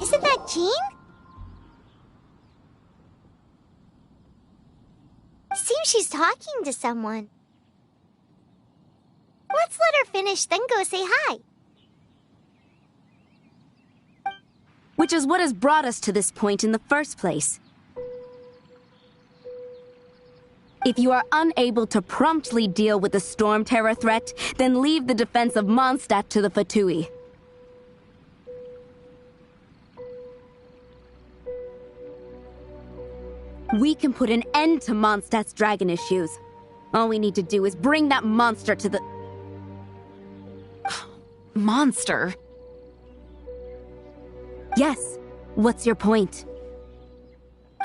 Isn't that Jean? Seems she's talking to someone. Let's let her finish, then go say hi. Which is what has brought us to this point in the first place. If you are unable to promptly deal with the storm terror threat, then leave the defense of Mondstadt to the Fatui. We can put an end to Mondstadt's dragon issues. All we need to do is bring that monster to the... Monster? Yes. What's your point?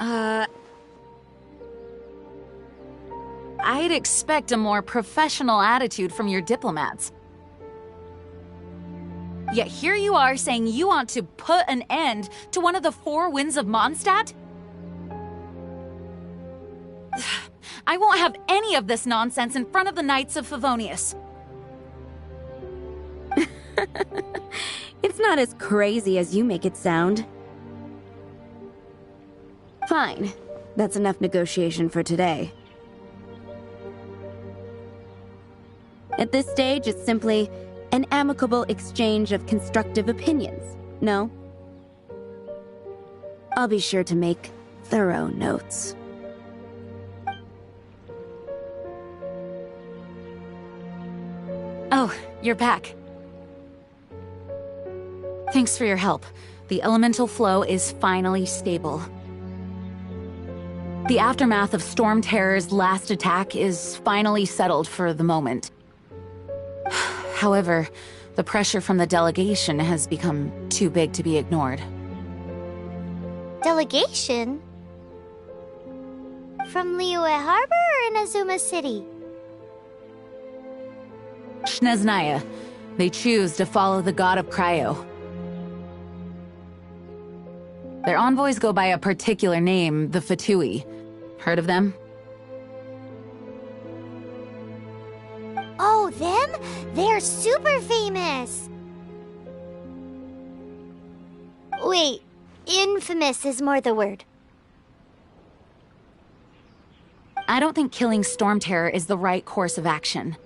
I'd expect a more professional attitude from your diplomats. Yet here you are saying you want to put an end to one of the four winds of Mondstadt? I won't have any of this nonsense in front of the Knights of Favonius. It's not as crazy as you make it sound. Fine. That's enough negotiation for today. At this stage, it's simply an amicable exchange of constructive opinions, no? I'll be sure to make thorough notes. Oh, you're back. Thanks for your help. The elemental flow is finally stable. The aftermath of Storm Terror's last attack is finally settled for the moment. However, the pressure from the delegation has become too big to be ignored. Delegation? From Liyue Harbor or Inazuma City? Snezhnaya. They choose to follow the god of Cryo. Their envoys go by a particular name, the Fatui. Heard of them? Oh, them? They're super famous! Wait, infamous is more the word. I don't think killing Storm Terror is the right course of action.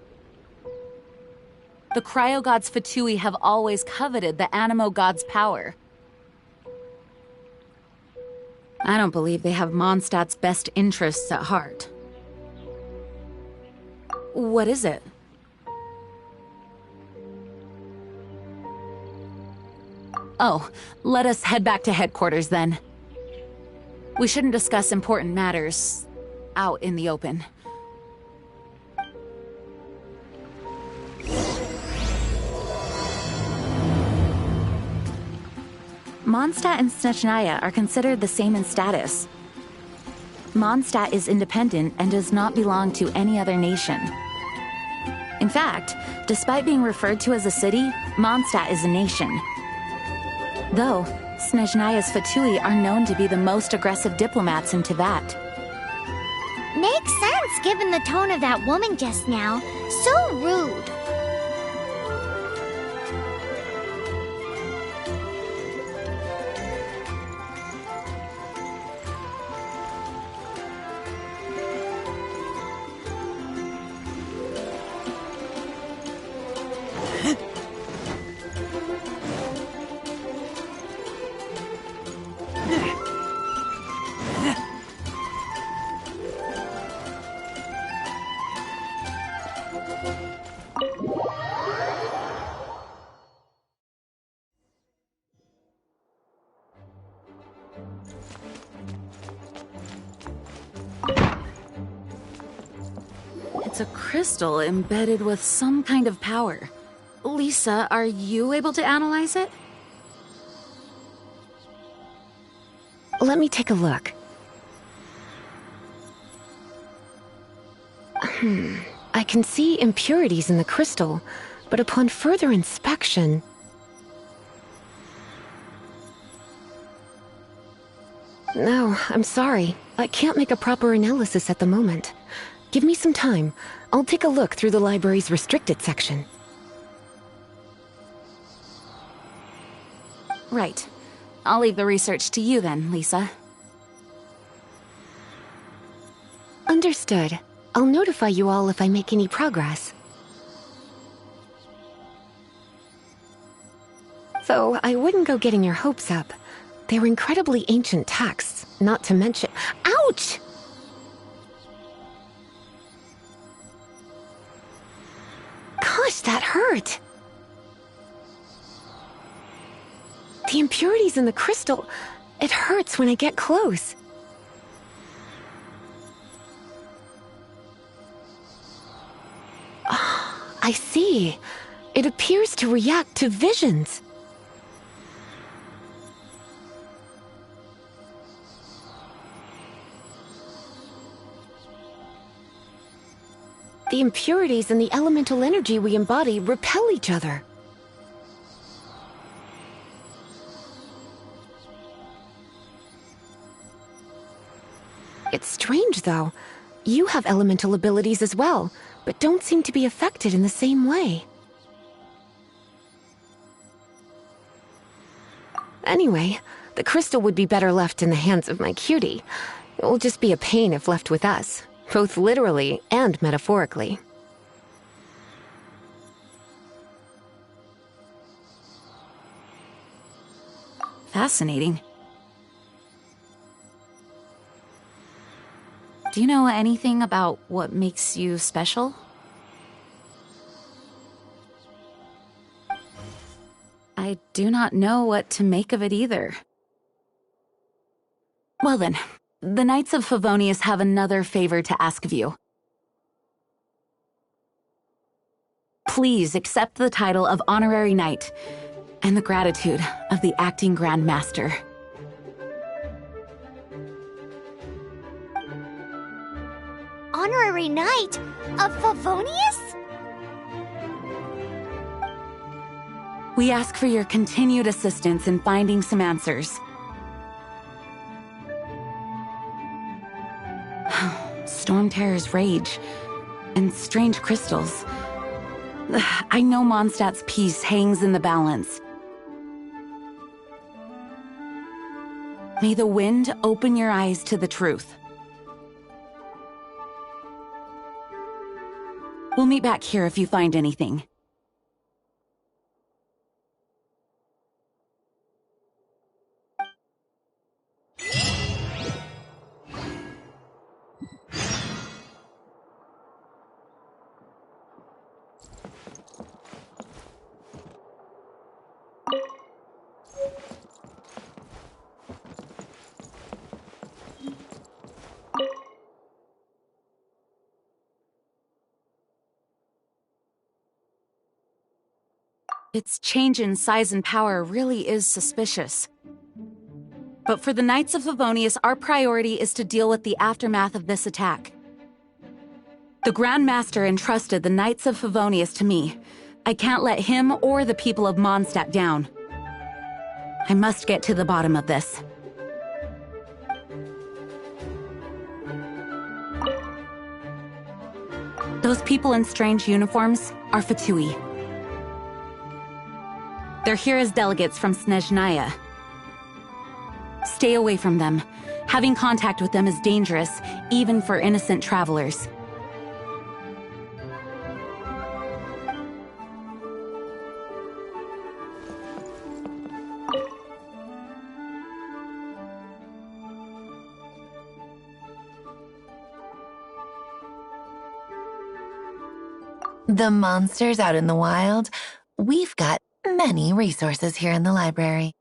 The Cryo God's Fatui have always coveted the Animo God's power. I don't believe they have Mondstadt's best interests at heart. What is it? Oh, let us head back to headquarters then. We shouldn't discuss important matters out in the open. Mondstadt and Snezhnaya are considered the same in status. Mondstadt is independent and does not belong to any other nation. In fact, despite being referred to as a city, Mondstadt is a nation. Though, Snezhnaya's Fatui are known to be the most aggressive diplomats in Teyvat. Makes sense given the tone of that woman just now. So rude. It's a crystal embedded with some kind of power. Lisa, are you able to analyze it? Let me take a look. I can see impurities in the crystal, but upon further inspection... No, I'm sorry. I can't make a proper analysis at the moment. Give me some time. I'll take a look through the library's restricted section. Right. I'll leave the research to you then, Lisa. Understood. I'll notify you all if I make any progress. Though I wouldn't go getting your hopes up. They were incredibly ancient texts, not to mention— Ouch! Gosh, that hurt! The impurities in the crystal, it hurts when I get close. Oh, I see. It appears to react to visions. The impurities and the elemental energy we embody repel each other. It's strange, though. You have elemental abilities as well, but don't seem to be affected in the same way. Anyway, the crystal would be better left in the hands of my cutie. It will just be a pain if left with us, both literally and metaphorically. Fascinating. Do you know anything about what makes you special? I do not know what to make of it either. Well then, the Knights of Favonius have another favor to ask of you. Please accept the title of Honorary Knight and the gratitude of the Acting Grand Master. Honorary Knight of Favonius? We ask for your continued assistance in finding some answers. Storm Terror's rage and strange crystals. I know Mondstadt's peace hangs in the balance. May the wind open your eyes to the truth. We'll meet back here if you find anything. Its change in size and power really is suspicious. But for the Knights of Favonius, our priority is to deal with the aftermath of this attack. The Grand Master entrusted the Knights of Favonius to me. I can't let him or the people of Mondstadt down. I must get to the bottom of this. Those people in strange uniforms are Fatui. They're here as delegates from Snezhnaya. Stay away from them. Having contact with them is dangerous, even for innocent travelers. The monsters out in the wild, we've got many resources here in the library.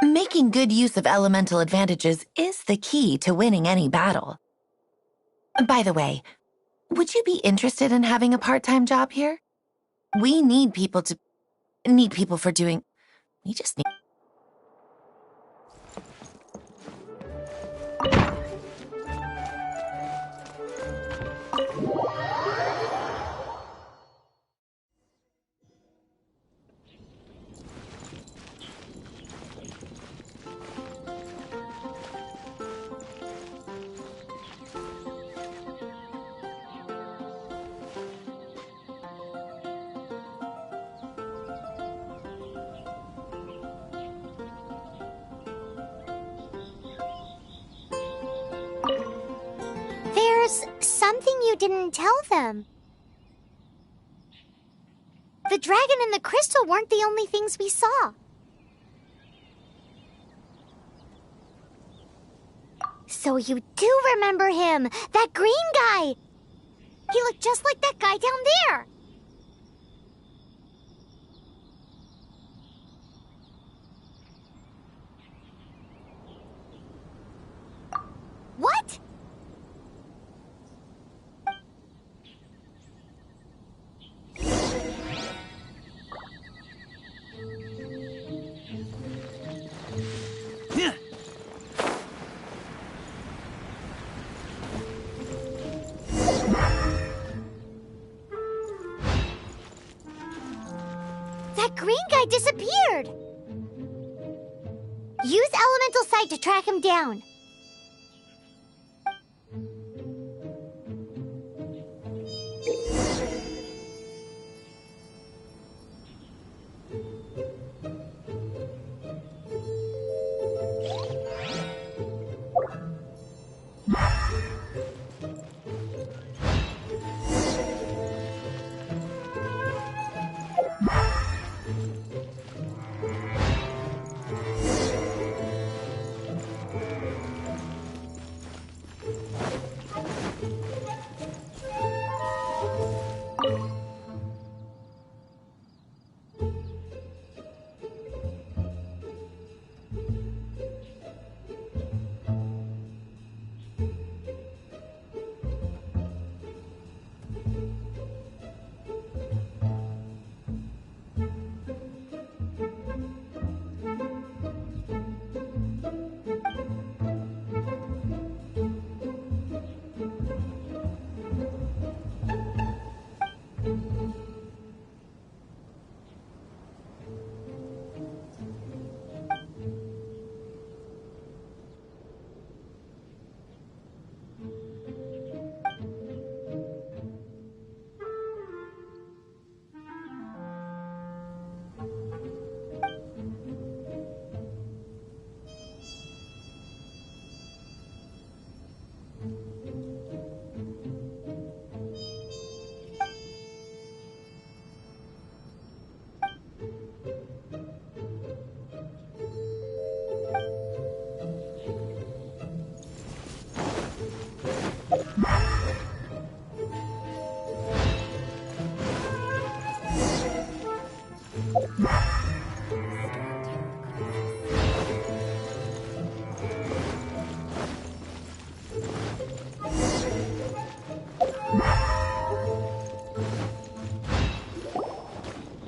Making good use of elemental advantages is the key to winning any battle. By the way, would you be interested in having a part-time job here? We need people for doing... We just need... There's something you didn't tell them. The dragon and the crystal weren't the only things we saw. So you do remember him, that green guy. He looked just like that guy down there. What? That green guy disappeared! Use elemental sight to track him down.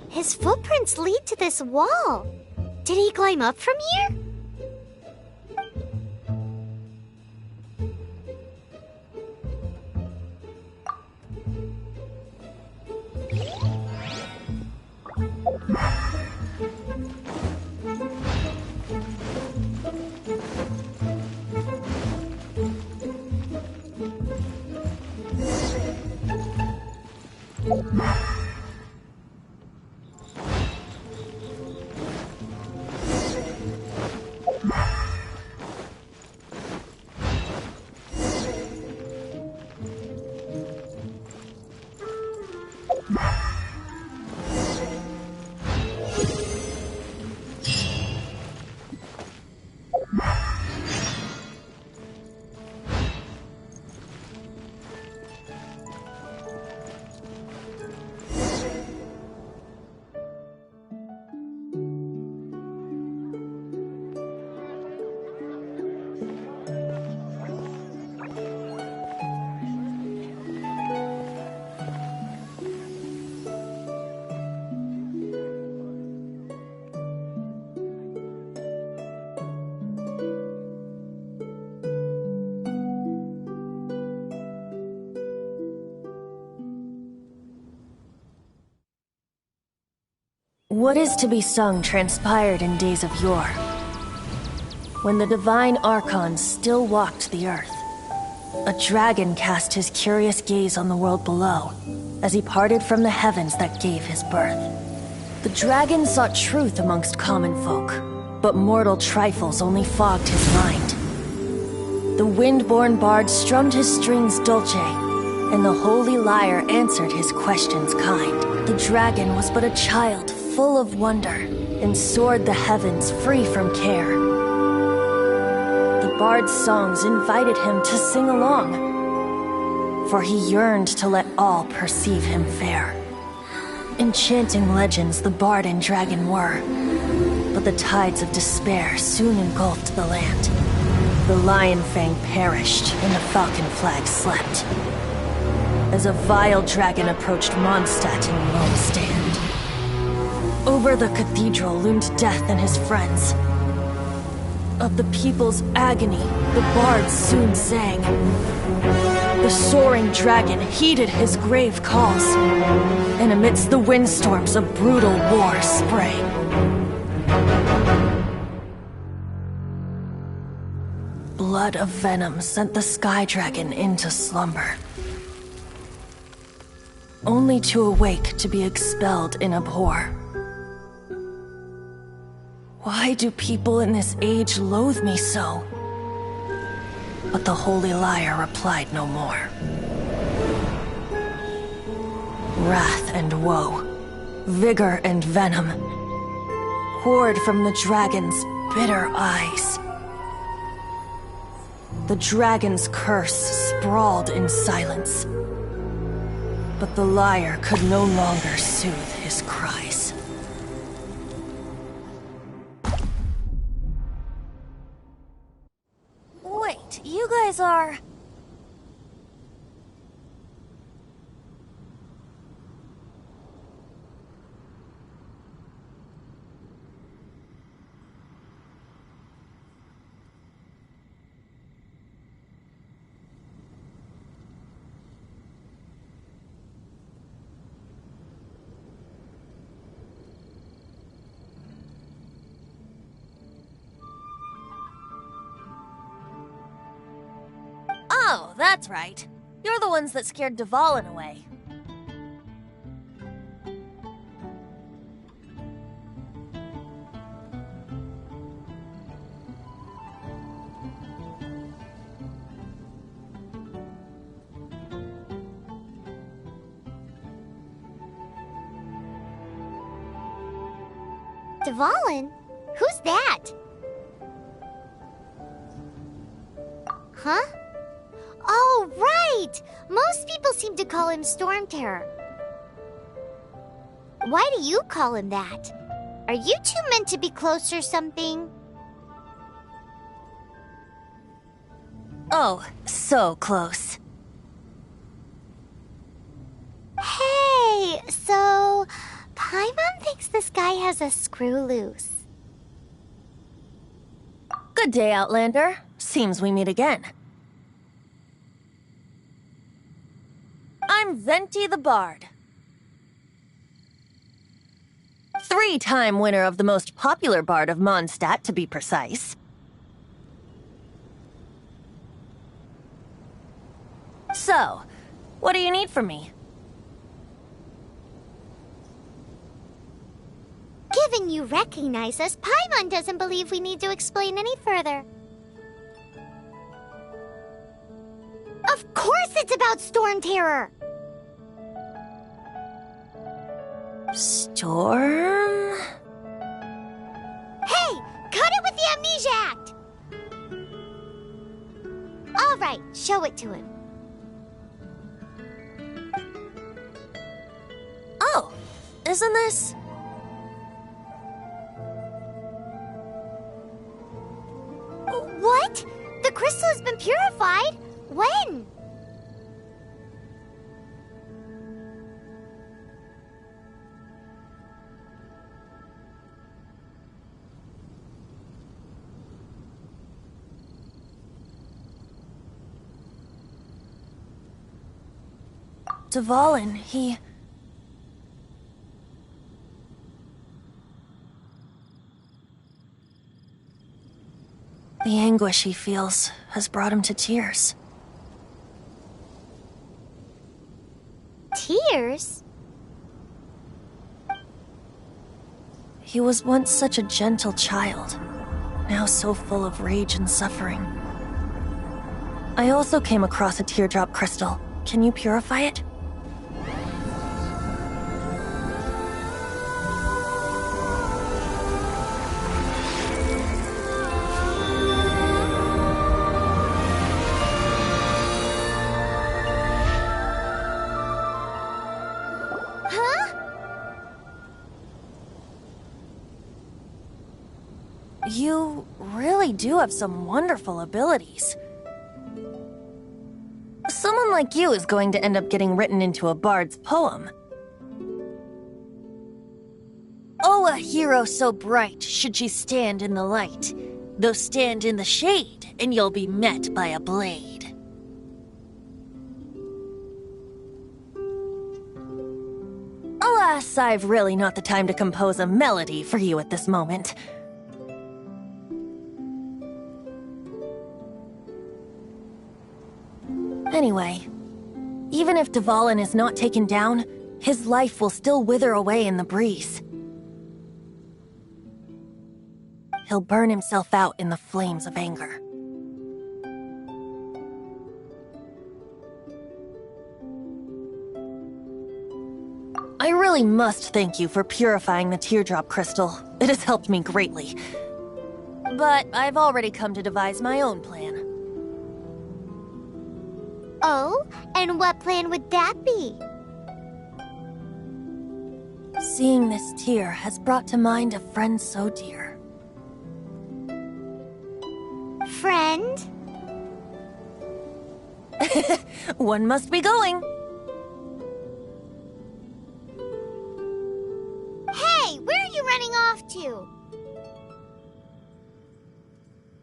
His footprints lead to this wall. Did he climb up from here? What is to be sung transpired in days of yore, when the divine Archons still walked the earth. A dragon cast his curious gaze on the world below, as he parted from the heavens that gave his birth. The dragon sought truth amongst common folk, but mortal trifles only fogged his mind. The wind-born bard strummed his strings dulce, and the holy lyre answered his questions kind. The dragon was but a child full of wonder, and soared the heavens free from care. The bard's songs invited him to sing along, for he yearned to let all perceive him fair. Enchanting legends the bard and dragon were, but the tides of despair soon engulfed the land. The Lion Fang perished, and the Falcon Flag slept, as a vile dragon approached Mondstadt in lone stand. Over the cathedral loomed Death and his friends. Of the people's agony, the bards soon sang. The soaring dragon heeded his grave calls, and amidst the windstorms a brutal war sprang. Blood of venom sent the sky dragon into slumber, only to awake to be expelled in abhor. Why do people in this age loathe me so? But the holy lyre replied no more. Wrath and woe, vigor and venom, poured from the dragon's bitter eyes. The dragon's curse sprawled in silence, but the lyre could no longer soothe his cries. Wait, you guys are... Oh, that's right. You're the ones that scared Dvalin away. Dvalin? Who's that? Huh? Oh, right! Most people seem to call him Storm Terror. Why do you call him that? Are you two meant to be close or something? Oh, so close. Hey, so... Paimon thinks this guy has a screw loose. Good day, Outlander. Seems we meet again. I'm Venti the Bard. 3-time winner of the most popular bard of Mondstadt, to be precise. So, what do you need from me? Given you recognize us, Paimon doesn't believe we need to explain any further. Of course it's about Storm Terror! Storm? Hey! Cut it with the Amnesia Act! Alright, show it to him. Oh, isn't this... What? The crystal has been purified? When? Dvalin, he... The anguish he feels has brought him to tears. Tears? He was once such a gentle child, now so full of rage and suffering. I also came across a teardrop crystal. Can you purify it? You really do have some wonderful abilities. Someone like you is going to end up getting written into a bard's poem. Oh, a hero so bright should she stand in the light, though stand in the shade, and you'll be met by a blade. Alas, I've really not the time to compose a melody for you at this moment. Anyway, even if Dvalin is not taken down, his life will still wither away in the breeze. He'll burn himself out in the flames of anger. I really must thank you for purifying the teardrop crystal. It has helped me greatly. But I've already come to devise my own plan. Oh, and what plan would that be? Seeing this tear has brought to mind a friend so dear. Friend? One must be going. Hey, where are you running off to?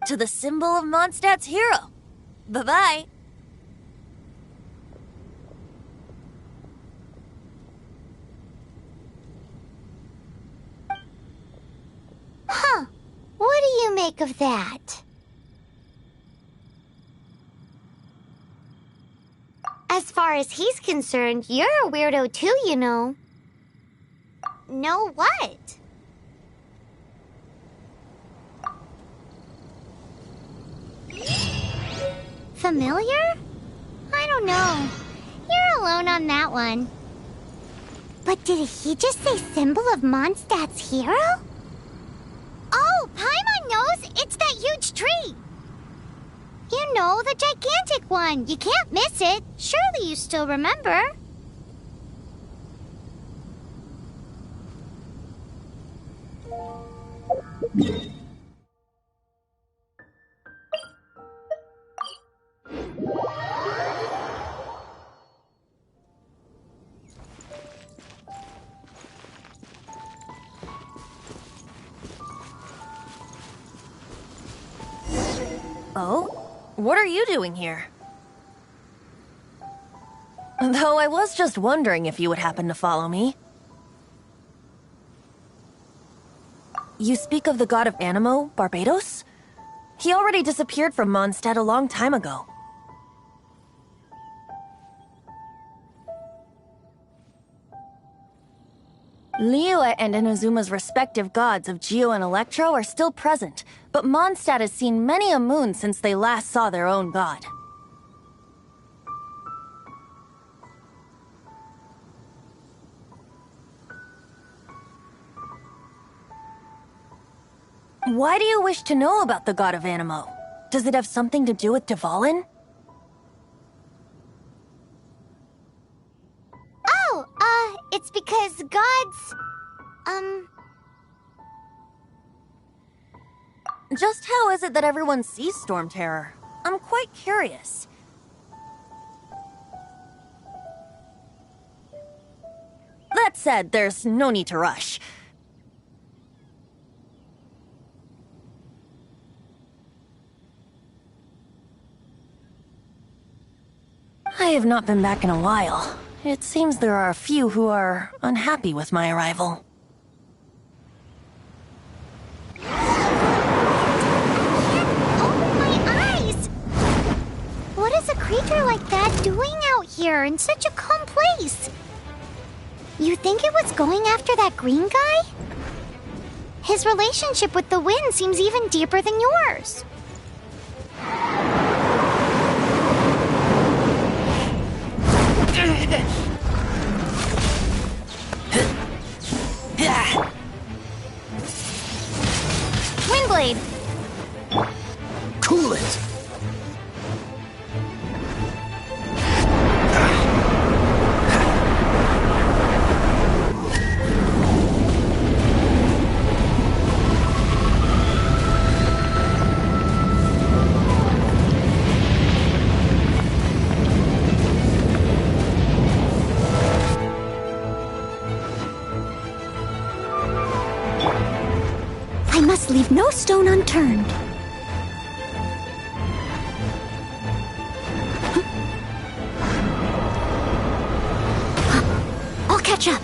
To the symbol of Mondstadt's hero. Bye-bye. Huh. What do you make of that? As far as he's concerned, you're a weirdo too, you know. Know what? Familiar? I don't know. You're alone on that one. But did he just say symbol of Mondstadt's hero? Oh, Paimon knows! It's that huge tree! You know, the gigantic one. You can't miss it. Surely you still remember. Oh? What are you doing here? Though I was just wondering if you would happen to follow me. You speak of the god of Animo, Barbados? He already disappeared from Mondstadt a long time ago. Liyue and Inazuma's respective gods of Geo and Electro are still present, but Mondstadt has seen many a moon since they last saw their own god. Why do you wish to know about the god of Animo? Does it have something to do with Dvalin? Oh, it's because gods... Just how is it that everyone sees Storm Terror? I'm quite curious. That said, there's no need to rush. I have not been back in a while. It seems there are a few who are unhappy with my arrival. Oh here in such a calm place. You think it was going after that green guy? His relationship with the wind seems even deeper than yours. Windblade! Cool it! I must leave no stone unturned. I'll catch up.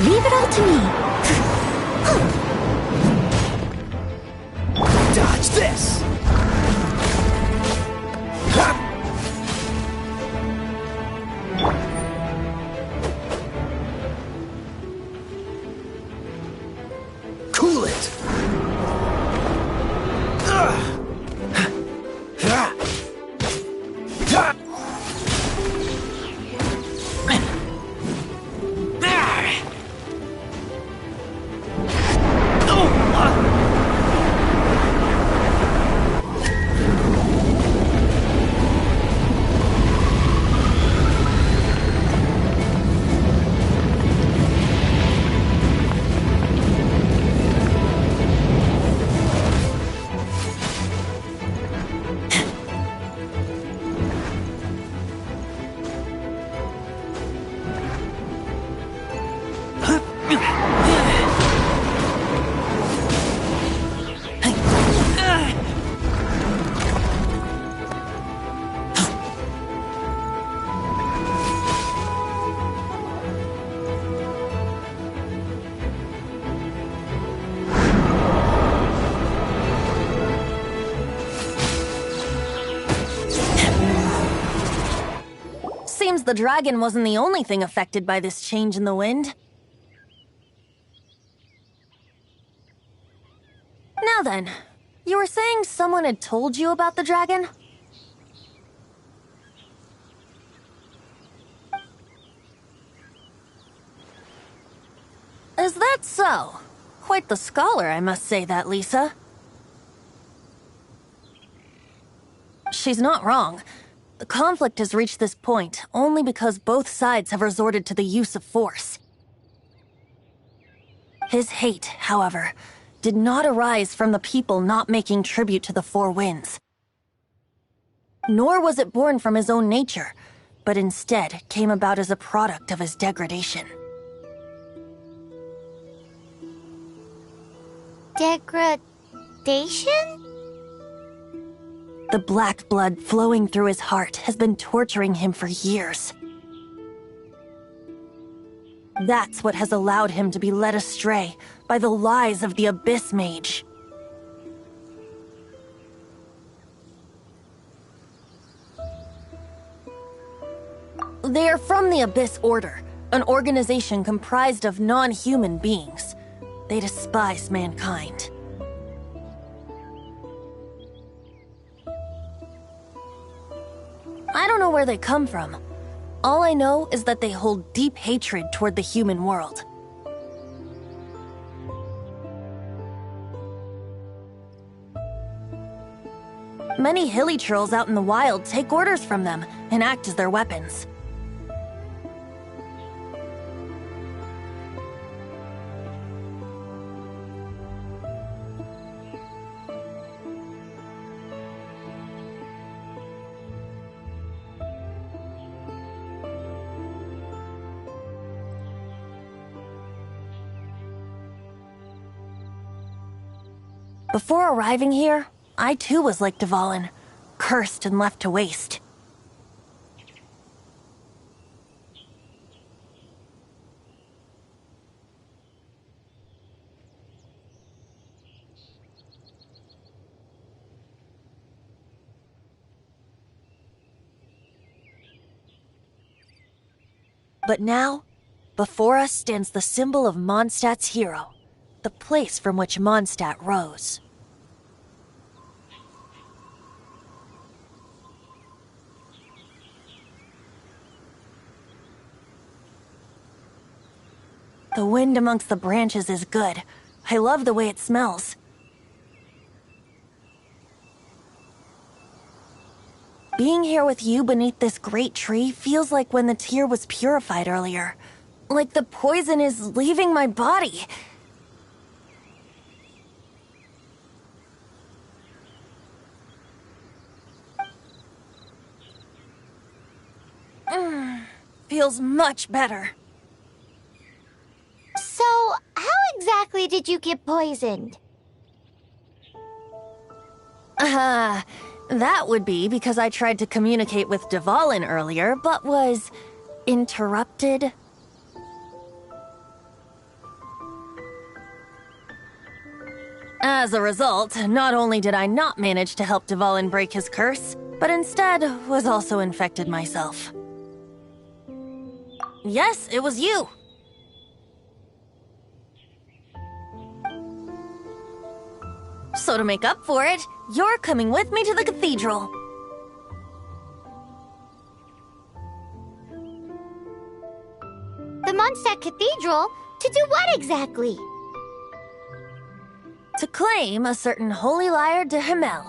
Leave it all to me. Dodge this! Cool it! Seems the dragon wasn't the only thing affected by this change in the wind. Now then, you were saying someone had told you about the dragon? Is that so? Quite the scholar, I must say that, Lisa. She's not wrong. The conflict has reached this point only because both sides have resorted to the use of force. His hate, however, did not arise from the people not making tribute to the Four Winds. Nor was it born from his own nature, but instead came about as a product of his degradation. Degradation? The black blood flowing through his heart has been torturing him for years. That's what has allowed him to be led astray by the lies of the Abyss Mage. They are from the Abyss Order, an organization comprised of non-human beings. They despise mankind. I don't know where they come from. All I know is that they hold deep hatred toward the human world. Many hilly trolls out in the wild take orders from them and act as their weapons. Before arriving here, I too was like Dvalin, cursed and left to waste. But now, before us stands the symbol of Mondstadt's hero, the place from which Mondstadt rose. The wind amongst the branches is good. I love the way it smells. Being here with you beneath this great tree feels like when the tear was purified earlier. Like the poison is leaving my body. Feels much better. So, how exactly did you get poisoned? That would be because I tried to communicate with Dvalin earlier, but was interrupted. As a result, not only did I not manage to help Dvalin break his curse, but instead was also infected myself. Yes, it was you. So to make up for it, you're coming with me to the cathedral. The Mondstadt Cathedral? To do what exactly? To claim a certain holy lyre de Himmel.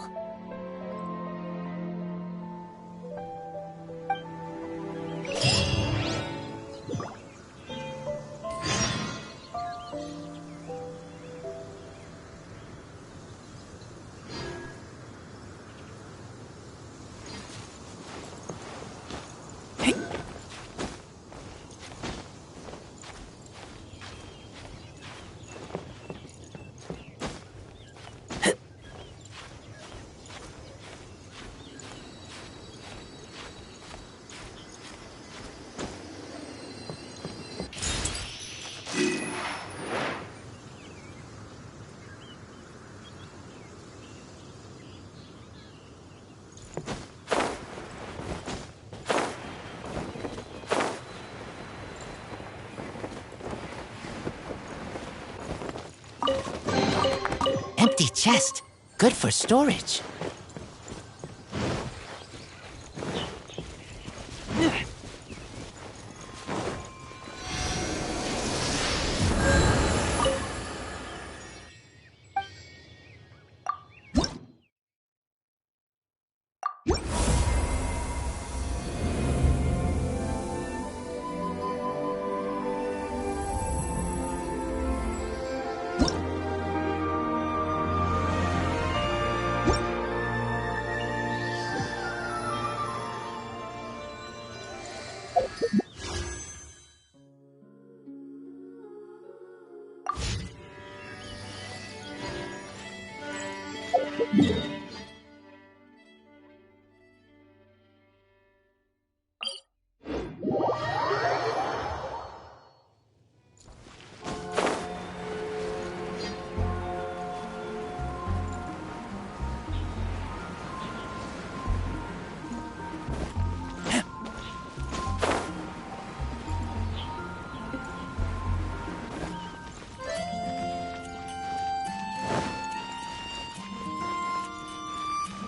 Empty chest. Good for storage.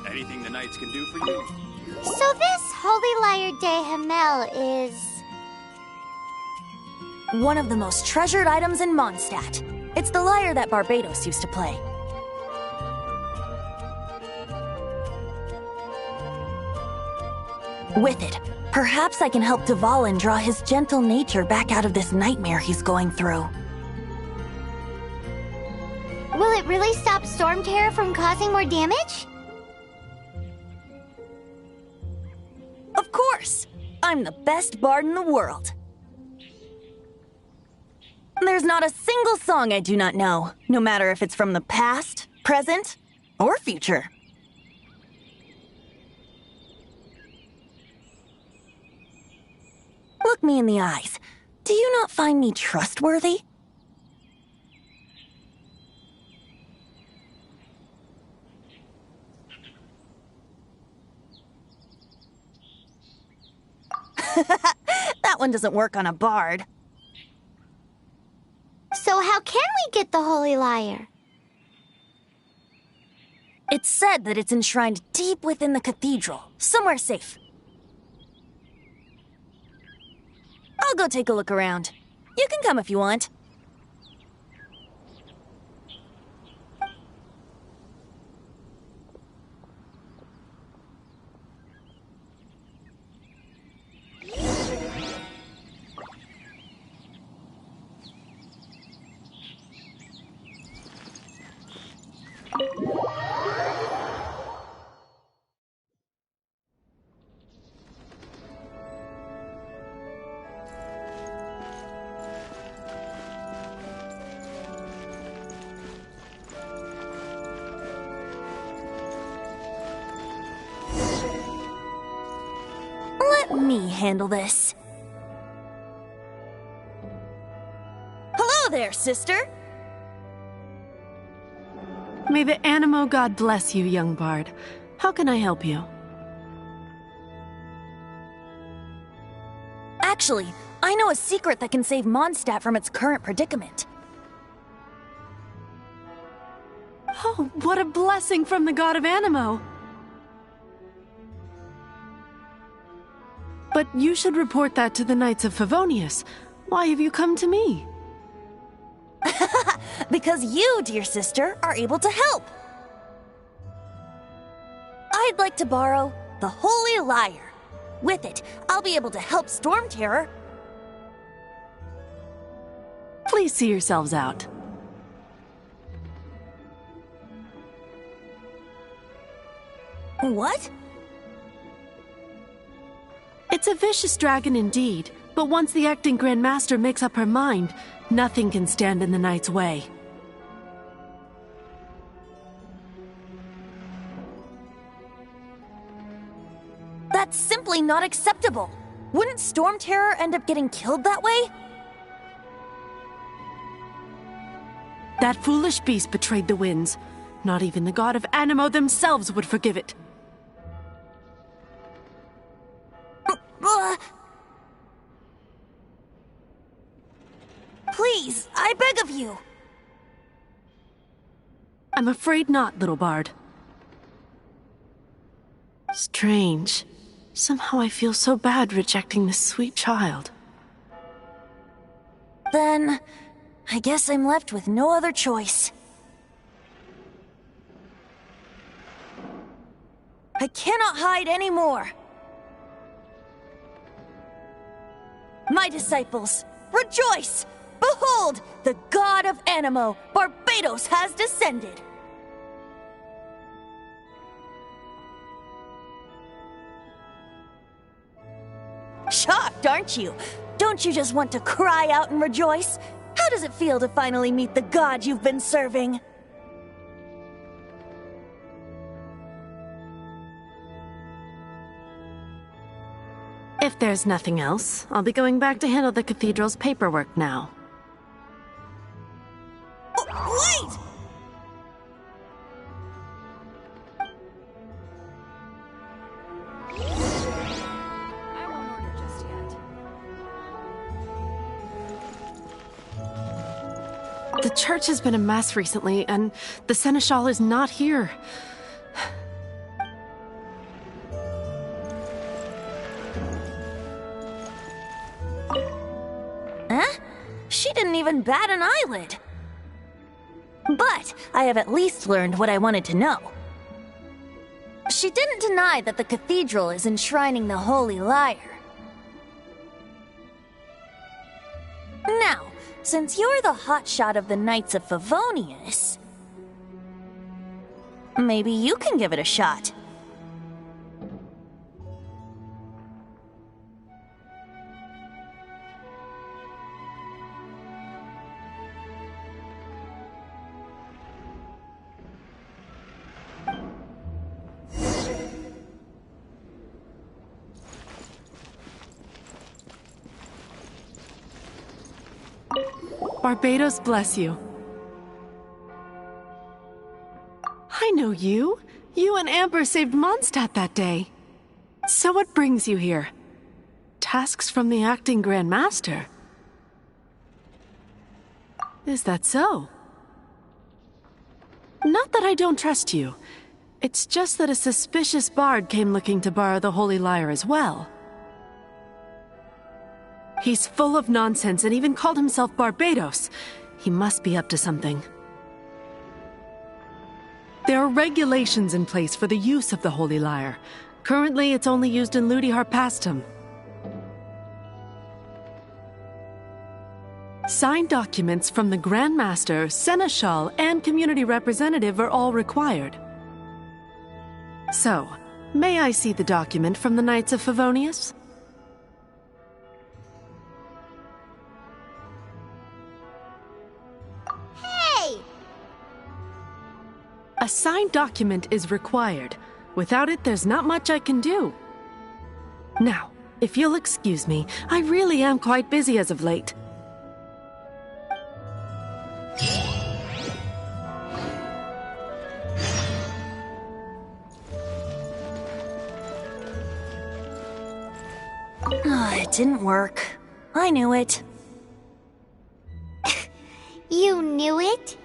Anything the knights can do for you? So this Holy Lyre de Himmel is... One of the most treasured items in Mondstadt. It's the lyre that Barbados used to play. With it, perhaps I can help Dvalin draw his gentle nature back out of this nightmare he's going through. Will it really stop Storm Terror from causing more damage? Of course! I'm the best bard in the world. There's not a single song I do not know, no matter if it's from the past, present, or future. Look me in the eyes. Do you not find me trustworthy? That That one doesn't work on a bard. So how can we get the Holy Lyre? It's said that it's enshrined deep within the cathedral, somewhere safe. I'll go take a look around. You can come if you want. Let me handle this. Hello there, sister! May the Animo God bless you, young bard. How can I help you? Actually, I know a secret that can save Mondstadt from its current predicament. Oh, what a blessing from the God of Animo! But you should report that to the Knights of Favonius. Why have you come to me? Because you, dear sister, are able to help. I'd like to borrow the Holy Lyre. With it, I'll be able to help Storm Terror. Please see yourselves out. What? It's a vicious dragon indeed, but once the acting Grand Master makes up her mind, nothing can stand in the Knight's way. That's simply not acceptable. Wouldn't Storm Terror end up getting killed that way? That foolish beast betrayed the winds. Not even the God of Animo themselves would forgive it. Please, I beg of you. I'm afraid not, little bard. Strange. Somehow I feel so bad rejecting this sweet child. Then, I guess I'm left with no other choice. I cannot hide anymore. My disciples, rejoice! Behold, the God of Animo, Barbados, has descended! Shocked, aren't you? Don't you just want to cry out and rejoice? How does it feel to finally meet the God you've been serving? If there's nothing else, I'll be going back to handle the cathedral's paperwork now. Wait! I won't order just yet. The church has been a mess recently, and the Seneschal is not here. Huh? She didn't even bat an eyelid. But I have at least learned what I wanted to know. She didn't deny that the cathedral is enshrining the Holy Lyre. Now, since you're the hotshot of the Knights of Favonius, maybe you can give it a shot. Barbados bless you. I know you. You and Amber saved Mondstadt that day. So what brings you here? Tasks from the acting Grand Master. Is that so? Not that I don't trust you. It's just that a suspicious bard came looking to borrow the Holy Lyre as well. He's full of nonsense and even called himself Barbados. He must be up to something. There are regulations in place for the use of the Holy Lyre. Currently, it's only used in Ludi Harpastum. Signed documents from the Grand Master, Seneschal, and Community Representative are all required. So, may I see the document from the Knights of Favonius? Hey! A signed document is required. Without it, there's not much I can do. Now, if you'll excuse me, I really am quite busy as of late. It didn't work. I knew it. You knew it?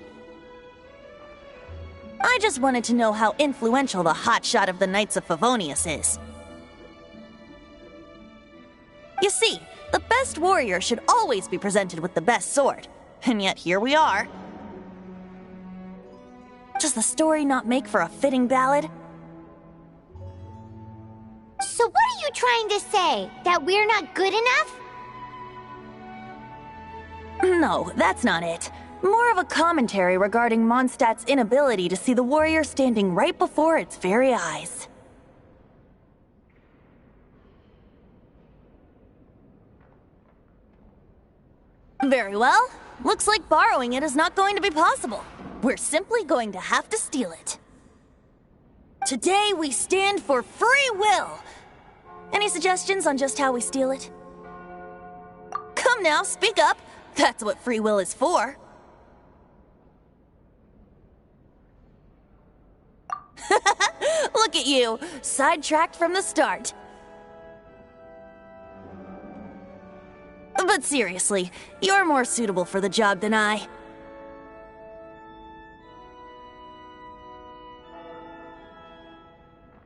I just wanted to know how influential the hotshot of the Knights of Favonius is. You see, the best warrior should always be presented with the best sword. And yet here we are. Does the story not make for a fitting ballad? So what are you trying to say? That we're not good enough? No, that's not it. More of a commentary regarding Mondstadt's inability to see the warrior standing right before its very eyes. Very well. Looks like borrowing it is not going to be possible. We're simply going to have to steal it. Today we stand for free will. Any suggestions on just how we steal it? Come now, speak up. That's what free will is for. Look at you, sidetracked from the start. But seriously, you're more suitable for the job than I.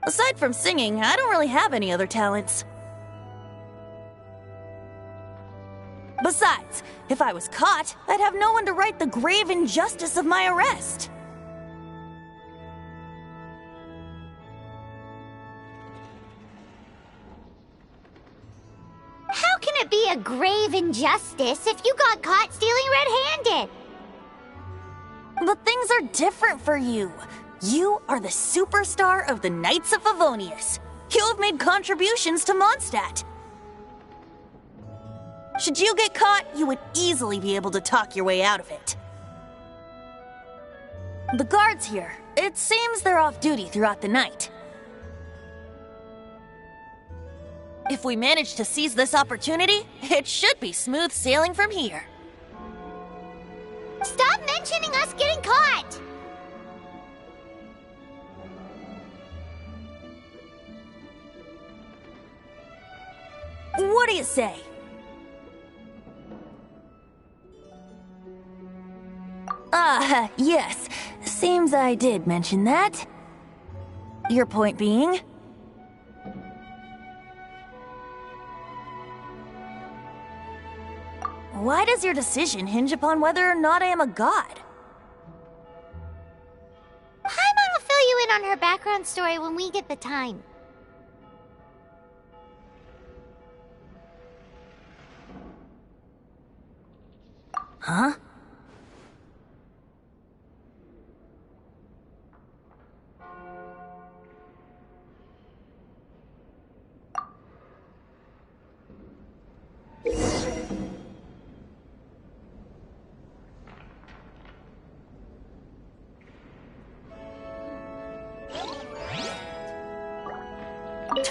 Aside from singing, I don't really have any other talents. Besides, if I was caught, I'd have no one to right the grave injustice of my arrest. How can it be a grave injustice if you got caught stealing red-handed? But things are different for you. You are the superstar of the Knights of Favonius. You have made contributions to Mondstadt. Should you get caught, you would easily be able to talk your way out of it. The guards here, it seems they're off duty throughout the night. If we manage to seize this opportunity, it should be smooth sailing from here. Stop mentioning us getting caught! What do you say? Yes. Seems I did mention that. Your point being? Why does your decision hinge upon whether or not I am a god? Paimon will fill you in on her background story when we get the time. Huh?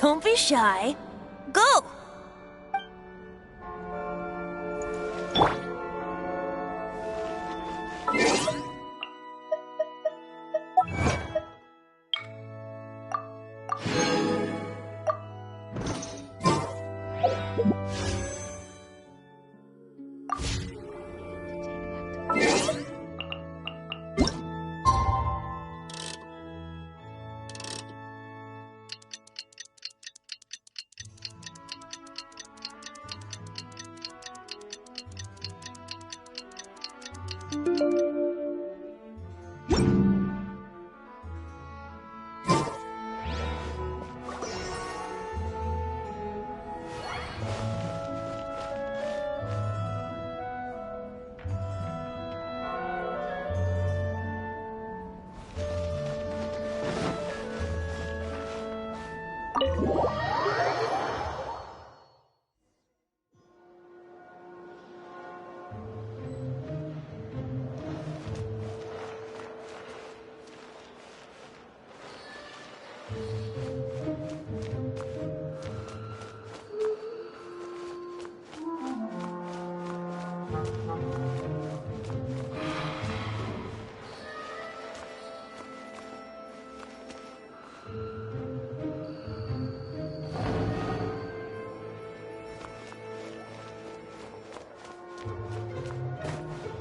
Don't be shy. Go!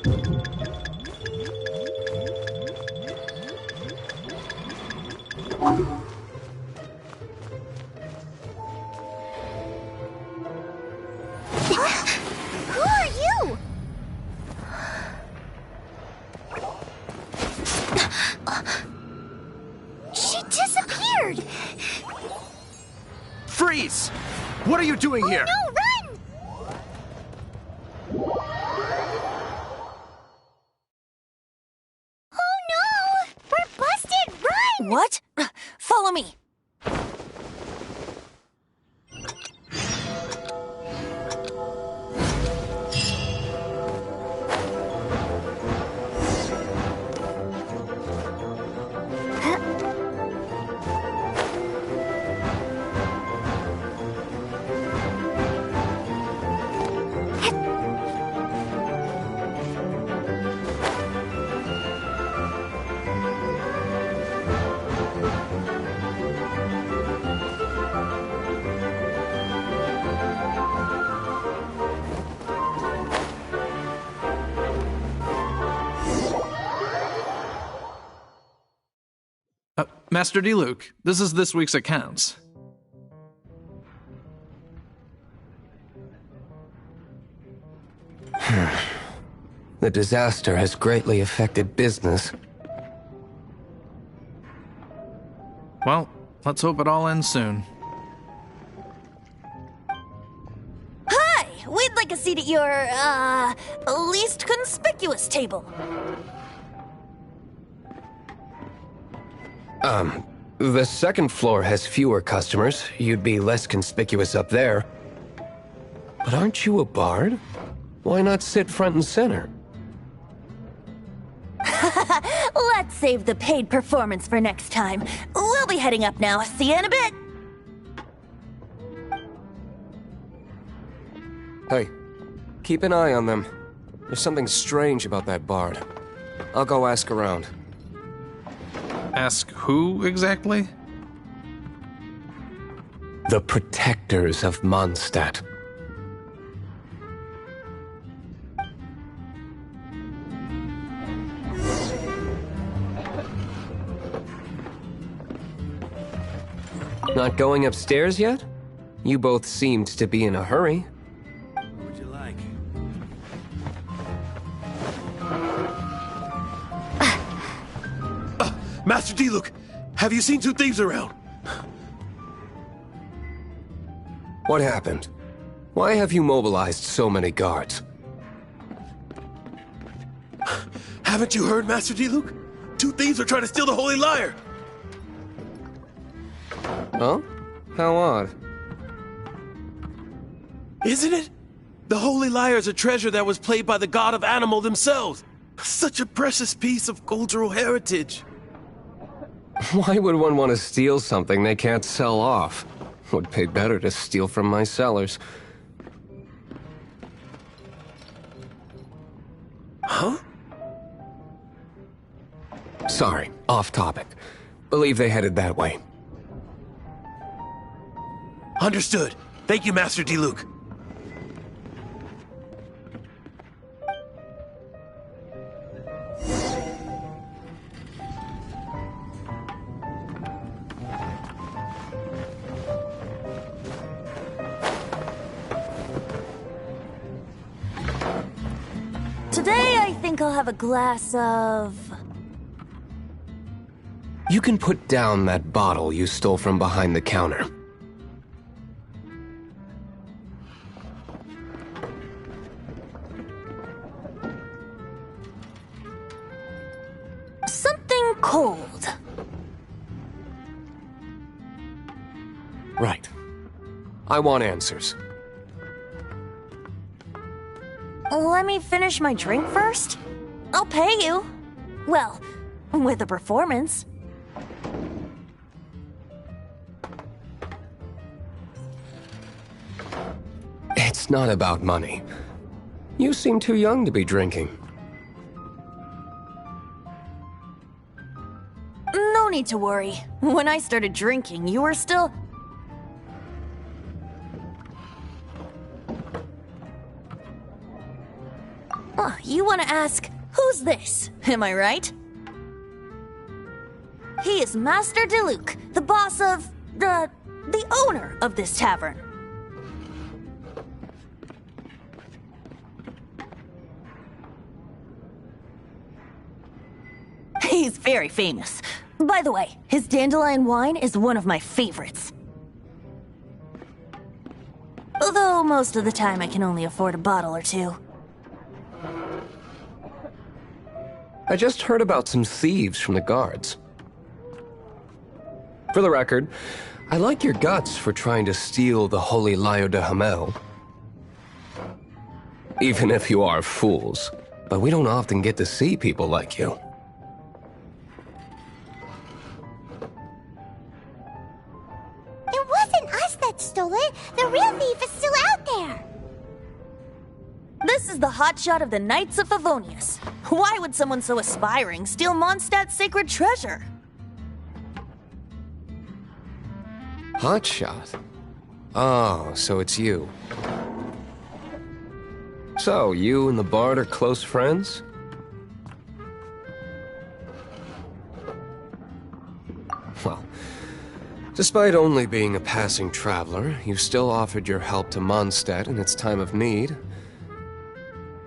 Who are you? She disappeared! Freeze! What are you doing here? No, run! Oh no! We're busted! Run! What? Follow me. Master D. Luke, this is this week's accounts. The disaster has greatly affected business. Well, let's hope it all ends soon. Hi! We'd like a seat at your, least conspicuous table. The second floor has fewer customers. You'd be less conspicuous up there. But aren't you a bard? Why not sit front and center? Let's save the paid performance for next time. We'll be heading up now. See you in a bit. Hey, keep an eye on them. There's something strange about that bard. I'll go ask around. Ask who exactly? The protectors of Mondstadt. Not going upstairs yet? You both seemed to be in a hurry. What would you like? Master D. Luke, have you seen two thieves around? What happened? Why have you mobilized so many guards? Haven't you heard, Master D. Luke? Two thieves are trying to steal the Holy Lyre! Huh? How odd. Isn't it? The Holy Lyre is a treasure that was played by the god of animal themselves. Such a precious piece of cultural heritage. Why would one want to steal something they can't sell off? Would pay better to steal from my sellers. Huh? Sorry, off topic. Believe they headed that way. Understood. Thank you, Master D. Luke. Today, I think I'll have a glass of... You can put down that bottle you stole from behind the counter. something cold. Right. I want answers. Let me finish my drink first. I'll pay you. Well, with a performance. It's not about money. You seem too young to be drinking. No need to worry. When I started drinking, you were still... You want to ask, who's this? Am I right? He is Master Diluc, the boss of... the owner of this tavern. He's very famous. By the way, his dandelion wine is one of my favorites. Although most of the time I can only afford a bottle or two. I just heard about some thieves from the guards. For the record, I like your guts for trying to steal the Holy Lyre de Hamel. Even if you are fools, but we don't often get to see people like you. It wasn't us that stole it. The real thief is still out there. This is the hotshot of the Knights of Favonius. Why would someone so aspiring steal Mondstadt's sacred treasure? Hotshot? Oh, so it's you. So, you and the Bard are close friends? Well, despite only being a passing traveler, you still offered your help to Mondstadt in its time of need.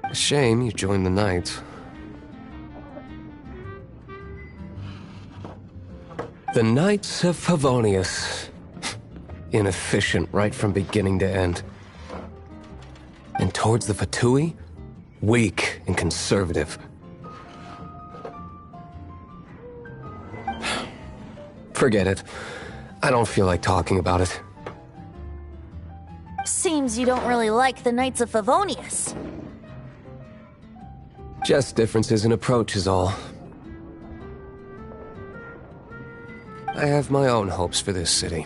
A shame you joined the Knights. The Knights of Favonius. Inefficient right from beginning to end. And towards the Fatui, weak and conservative. Forget it. I don't feel like talking about it. Seems you don't really like the Knights of Favonius. Just differences in approach is all. I have my own hopes for this city.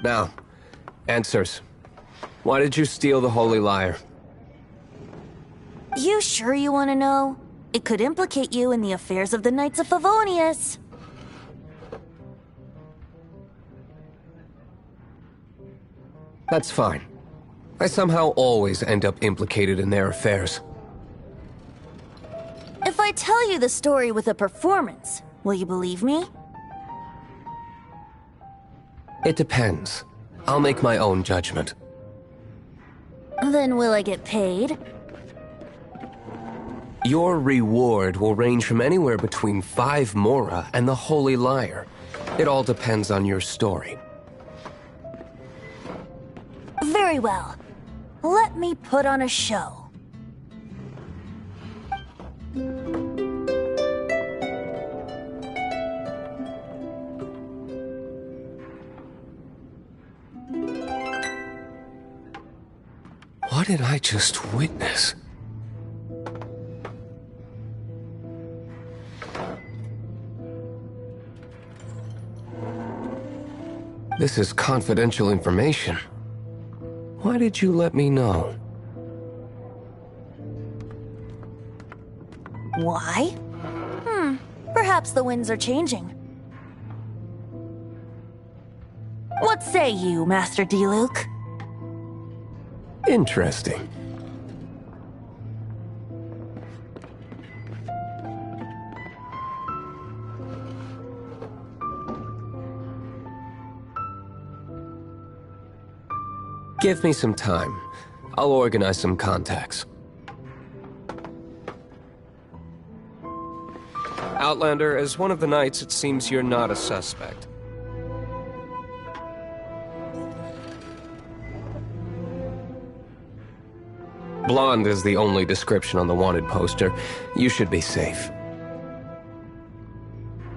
Now, answers. Why did you steal the Holy Lyre? You sure you want to know? It could implicate you in the affairs of the Knights of Favonius. That's fine. I somehow always end up implicated in their affairs. If I tell you the story with a performance, will you believe me? It depends. I'll make my own judgment. Then will I get paid? Your reward will range from anywhere between 5 mora and the Holy Lyre. It all depends on your story. Very well. Let me put on a show. What did I just witness? This is confidential information. Why did you let me know? Why? Perhaps the winds are changing. What say you, Master Diluc? Interesting. Give me some time. I'll organize some contacts. Outlander, as one of the Knights, it seems you're not a suspect. Blonde is the only description on the wanted poster. You should be safe.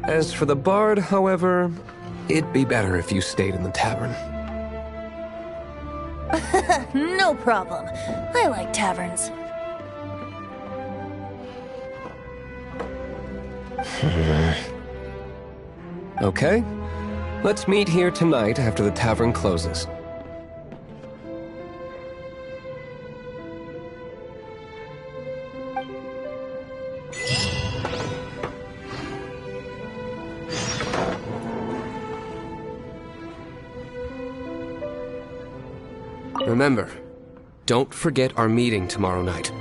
As for the Bard, however, it'd be better if you stayed in the tavern. No problem. I like taverns. Okay. Let's meet here tonight after the tavern closes. Remember, don't forget our meeting tomorrow night.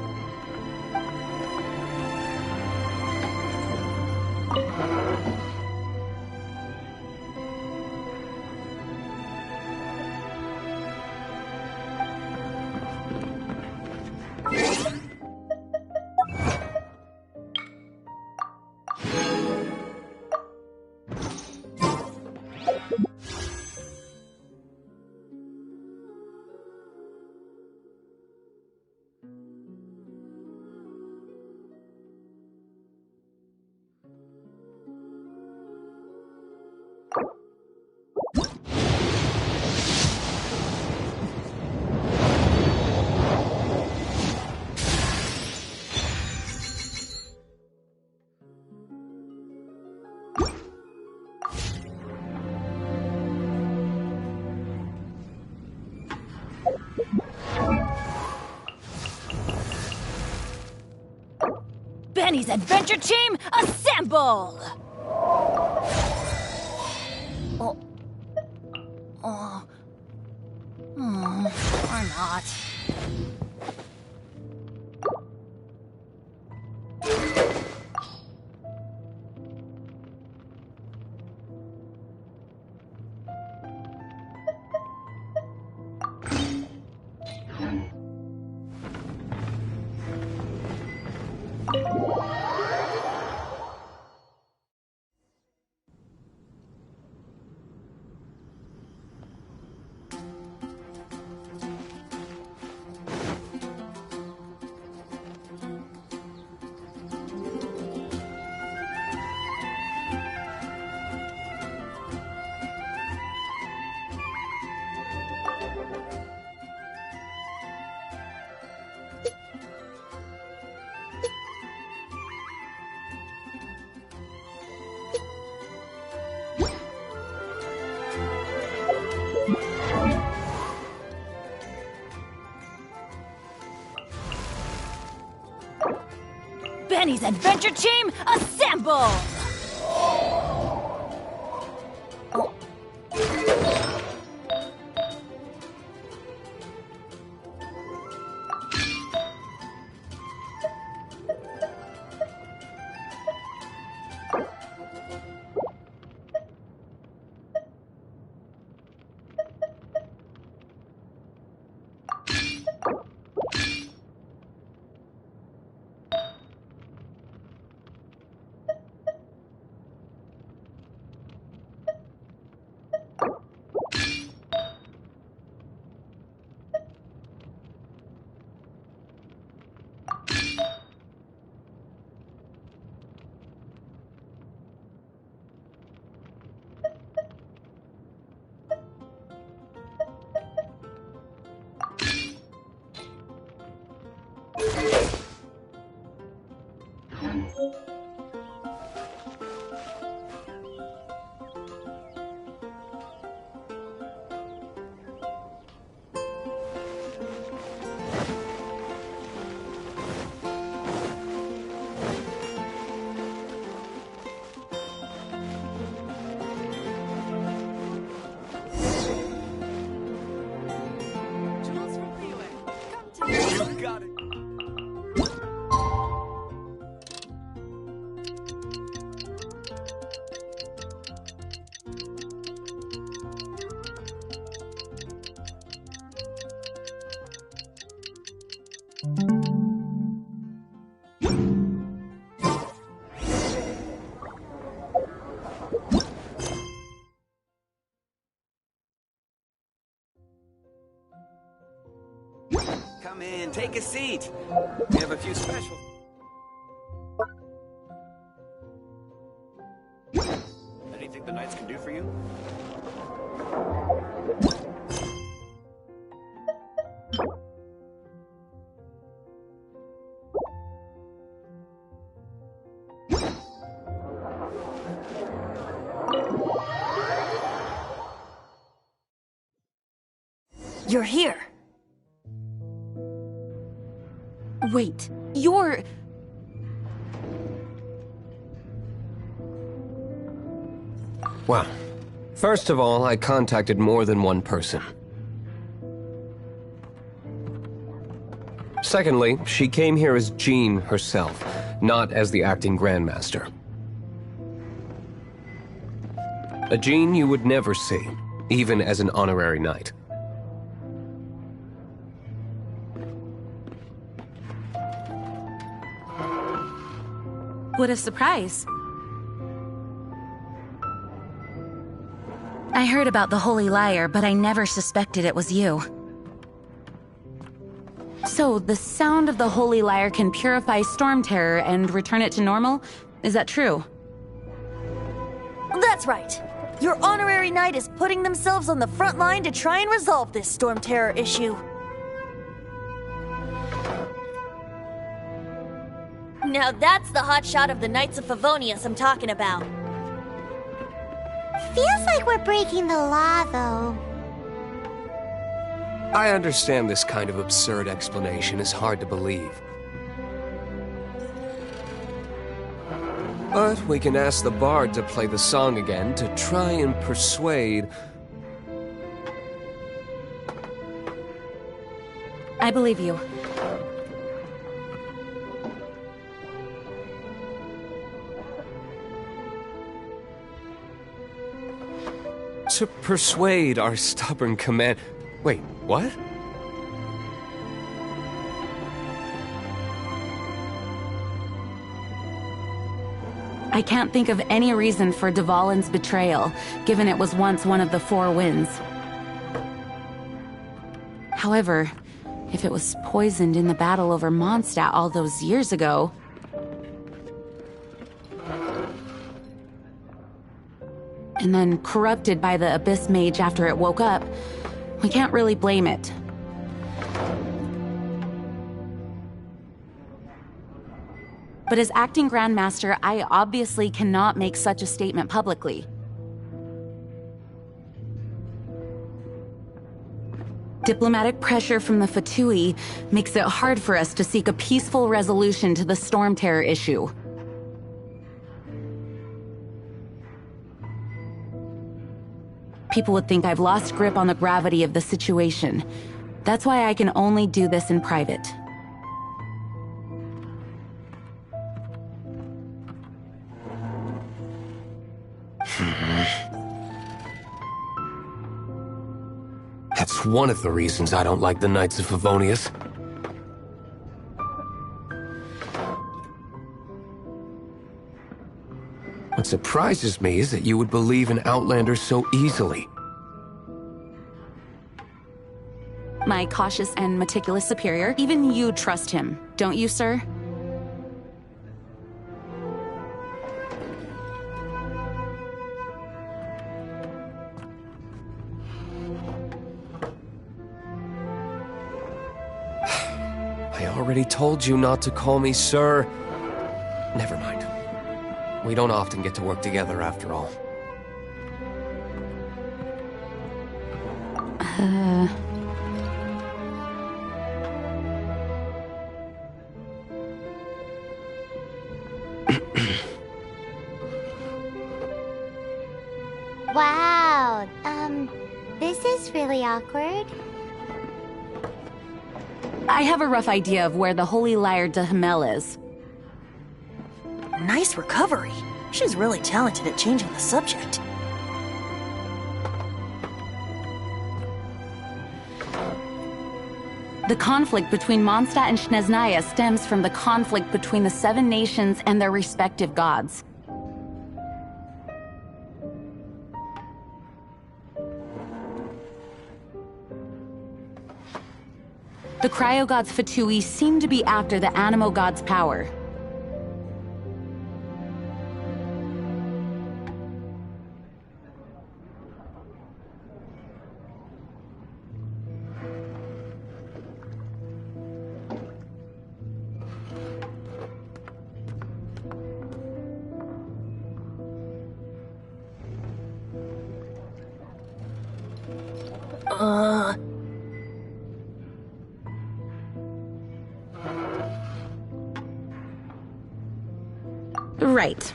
Benny's Adventure Team, assemble! Or not. Benny's Adventure Team, assemble! Come in, take a seat. We have a few specials. Anything the Knights can do for you? You're here. Wait, you're... Well, first of all, I contacted more than one person. Secondly, she came here as Jean herself, not as the acting Grandmaster. A Jean you would never see, even as an honorary knight. What a surprise. I heard about the Holy Liar, but I never suspected it was you. So, the sound of the Holy Liar can purify Storm Terror and return it to normal? Is that true? That's right. Your honorary knight is putting themselves on the front line to try and resolve this Storm Terror issue. Now that's the hotshot of the Knights of Favonius I'm talking about. Feels like we're breaking the law, though. I understand this kind of absurd explanation is hard to believe. But we can ask the bard to play the song again to try and persuade... I believe you. To persuade our stubborn command... Wait, what? I can't think of any reason for Dvalin's betrayal, given it was once one of the Four Winds. However, if it was poisoned in the battle over Mondstadt all those years ago... and then corrupted by the Abyss Mage after it woke up, we can't really blame it. But as acting Grandmaster, I obviously cannot make such a statement publicly. Diplomatic pressure from the Fatui makes it hard for us to seek a peaceful resolution to the Storm Terror issue. People would think I've lost grip on the gravity of the situation. That's why I can only do this in private. That's one of the reasons I don't like the Knights of Favonius. What surprises me is that you would believe in Outlanders so easily. My cautious and meticulous superior, even you trust him, don't you, sir? I already told you not to call me sir. Never mind. We don't often get to work together after all. Wow, this is really awkward. I have a rough idea of where the Holy Liar de Hamel is. Nice recovery. She's really talented at changing the subject. The conflict between Mondstadt and Snezhnaya stems from the conflict between the Seven Nations and their respective gods. The cryo-gods Fatui seem to be after the Animo god's power. Right.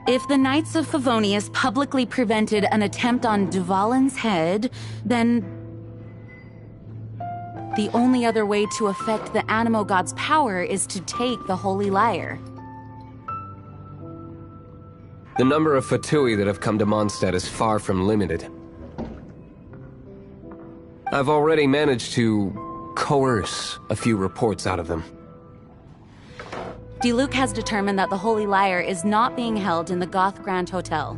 If the Knights of Favonius publicly prevented an attempt on Dvalin's head, then The only other way to affect the Animo God's power is to take the Holy Lyre. The number of Fatui that have come to Mondstadt is far from limited. I've already managed to coerce a few reports out of them. Diluc has determined that the Holy Lyre is not being held in the Goth Grand Hotel.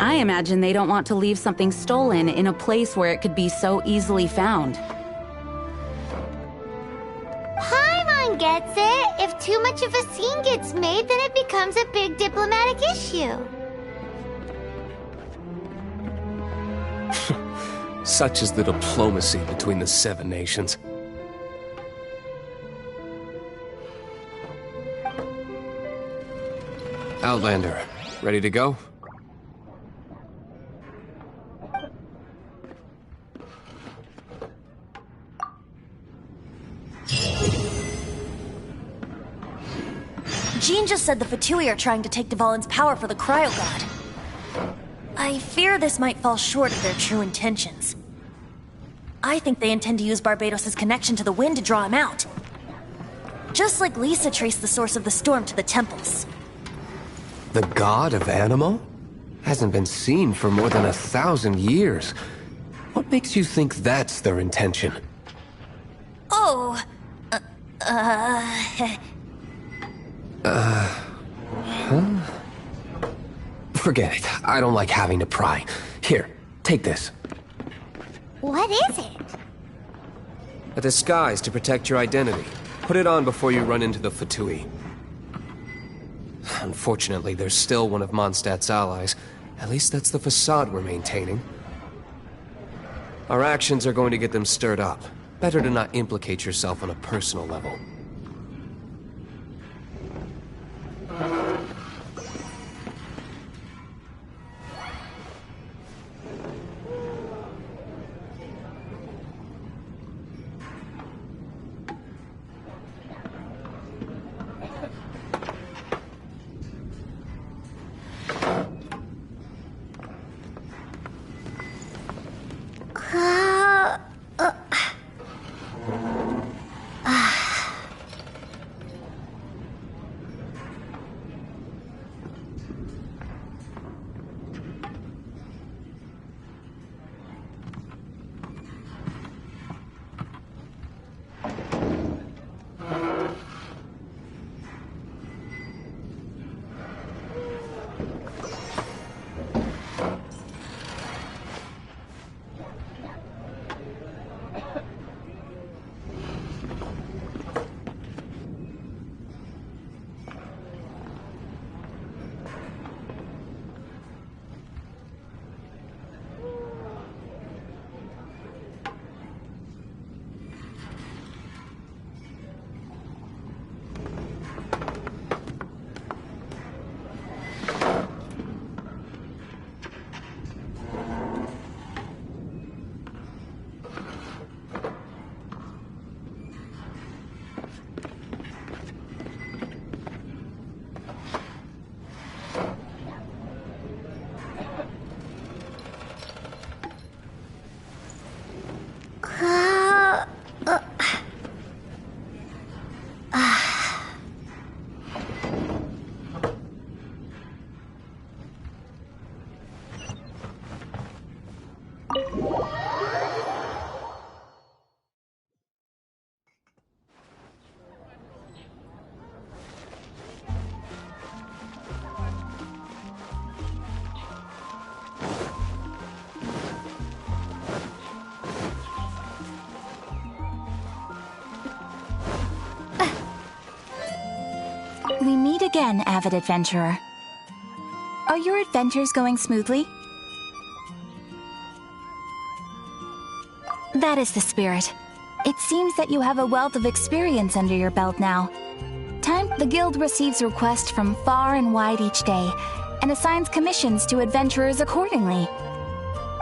I imagine they don't want to leave something stolen in a place where it could be so easily found. Paimon gets it. If too much of a scene gets made, then it becomes a big diplomatic issue. Such is the diplomacy between the Seven Nations. Outlander, ready to go? Jean just said the Fatui are trying to take Dvalin's power for the Cryo God. I fear this might fall short of their true intentions. I think they intend to use Barbados' connection to the wind to draw him out. Just like Lisa traced the source of the storm to the temples. The god of Animo? Hasn't been seen for more than 1,000 years. What makes you think that's their intention? Oh, Huh? Forget it. I don't like having to pry. Here, take this. What is it? A disguise to protect your identity. Put it on before you run into the Fatui. Unfortunately, there's still one of Mondstadt's allies. At least that's the facade we're maintaining. Our actions are going to get them stirred up. Better to not implicate yourself on a personal level. We meet again, avid adventurer. Are your adventures going smoothly? That is the spirit. It seems that you have a wealth of experience under your belt now. The guild receives requests from far and wide each day, and assigns commissions to adventurers accordingly.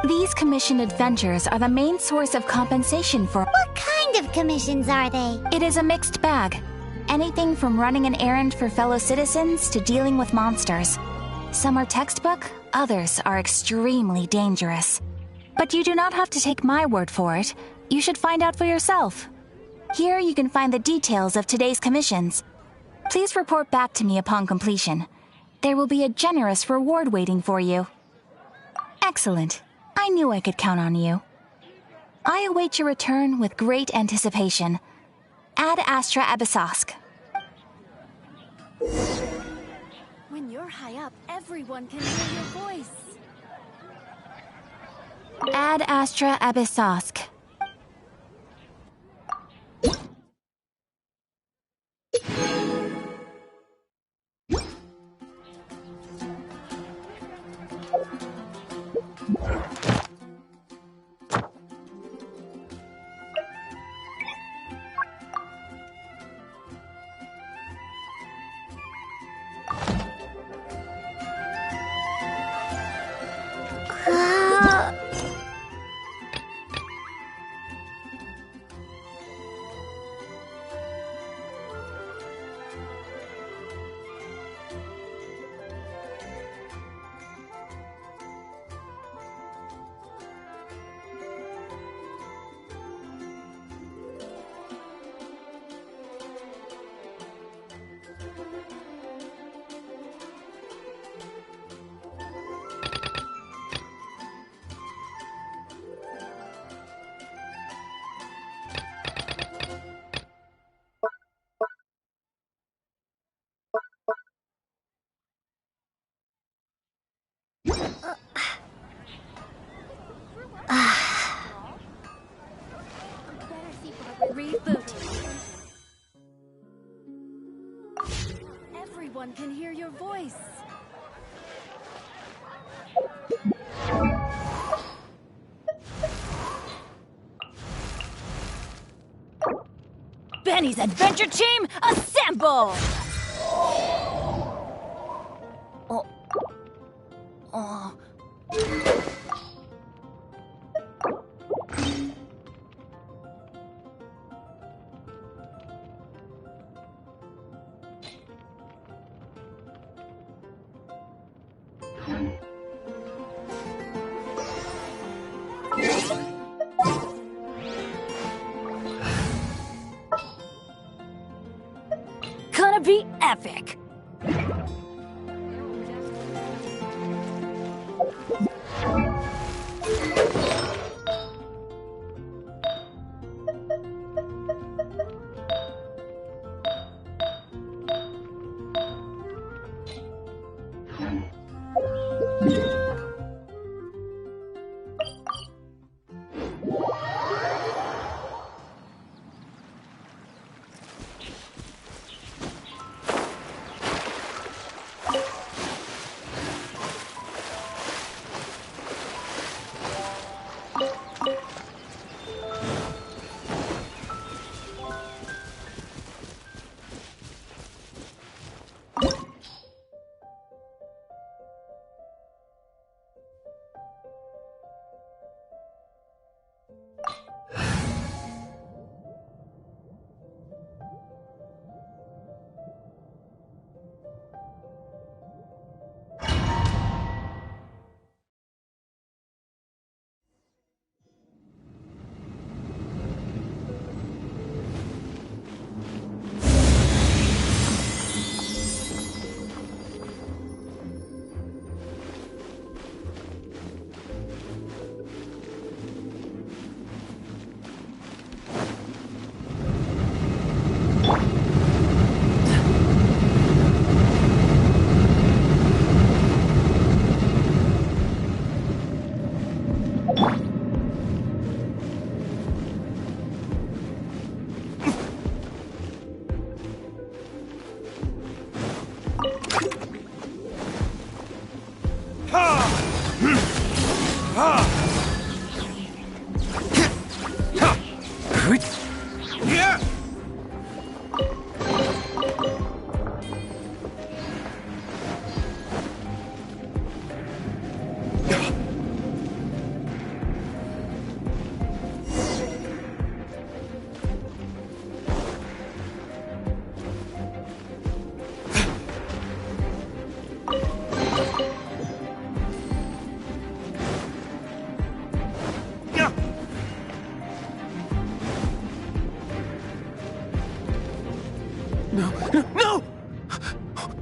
These commissioned adventures are the main source of compensation for— What kind of commissions are they? It is a mixed bag. Anything from running an errand for fellow citizens to dealing with monsters. Some are textbook, others are extremely dangerous. But you do not have to take my word for it. You should find out for yourself. Here you can find the details of today's commissions. Please report back to me upon completion. There will be a generous reward waiting for you. Excellent. I knew I could count on you. I await your return with great anticipation. Ad Astra Abyssosk. When you're high up, everyone can hear your voice. Ad Astra Abyssosk. Reboot. Everyone can hear your voice. Benny's Adventure Team, assemble! Gonna be epic!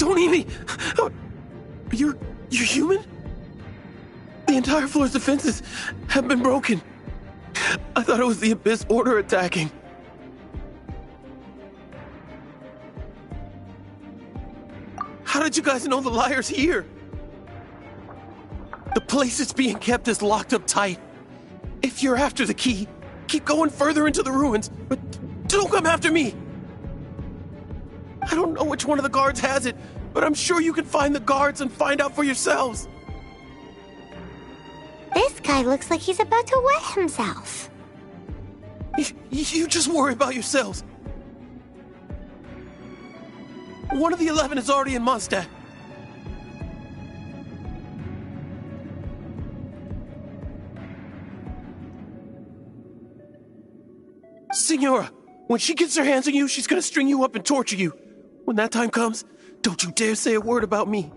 Don't eat me! You're human? The entire floor's defenses have been broken. I thought it was the Abyss Order attacking. How did you guys know the liar's here? The place it's being kept is locked up tight. If you're after the key, keep going further into the ruins, but don't come after me. I don't know which one of the guards has it, but I'm sure you can find the guards and find out for yourselves. This guy looks like he's about to wet himself. You just worry about yourselves. One of the 11 is already in Mondstadt. Signora, when she gets her hands on you, she's gonna string you up and torture you. When that time comes, don't you dare say a word about me.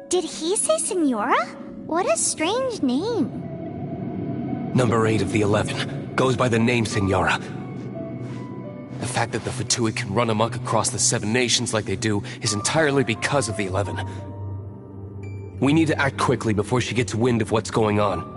Did he say Senora? What a strange name. Number 8 of the 11 goes by the name Senora. The fact that the Fatui can run amok across the 7 nations like they do is entirely because of the 11. We need to act quickly before she gets wind of what's going on.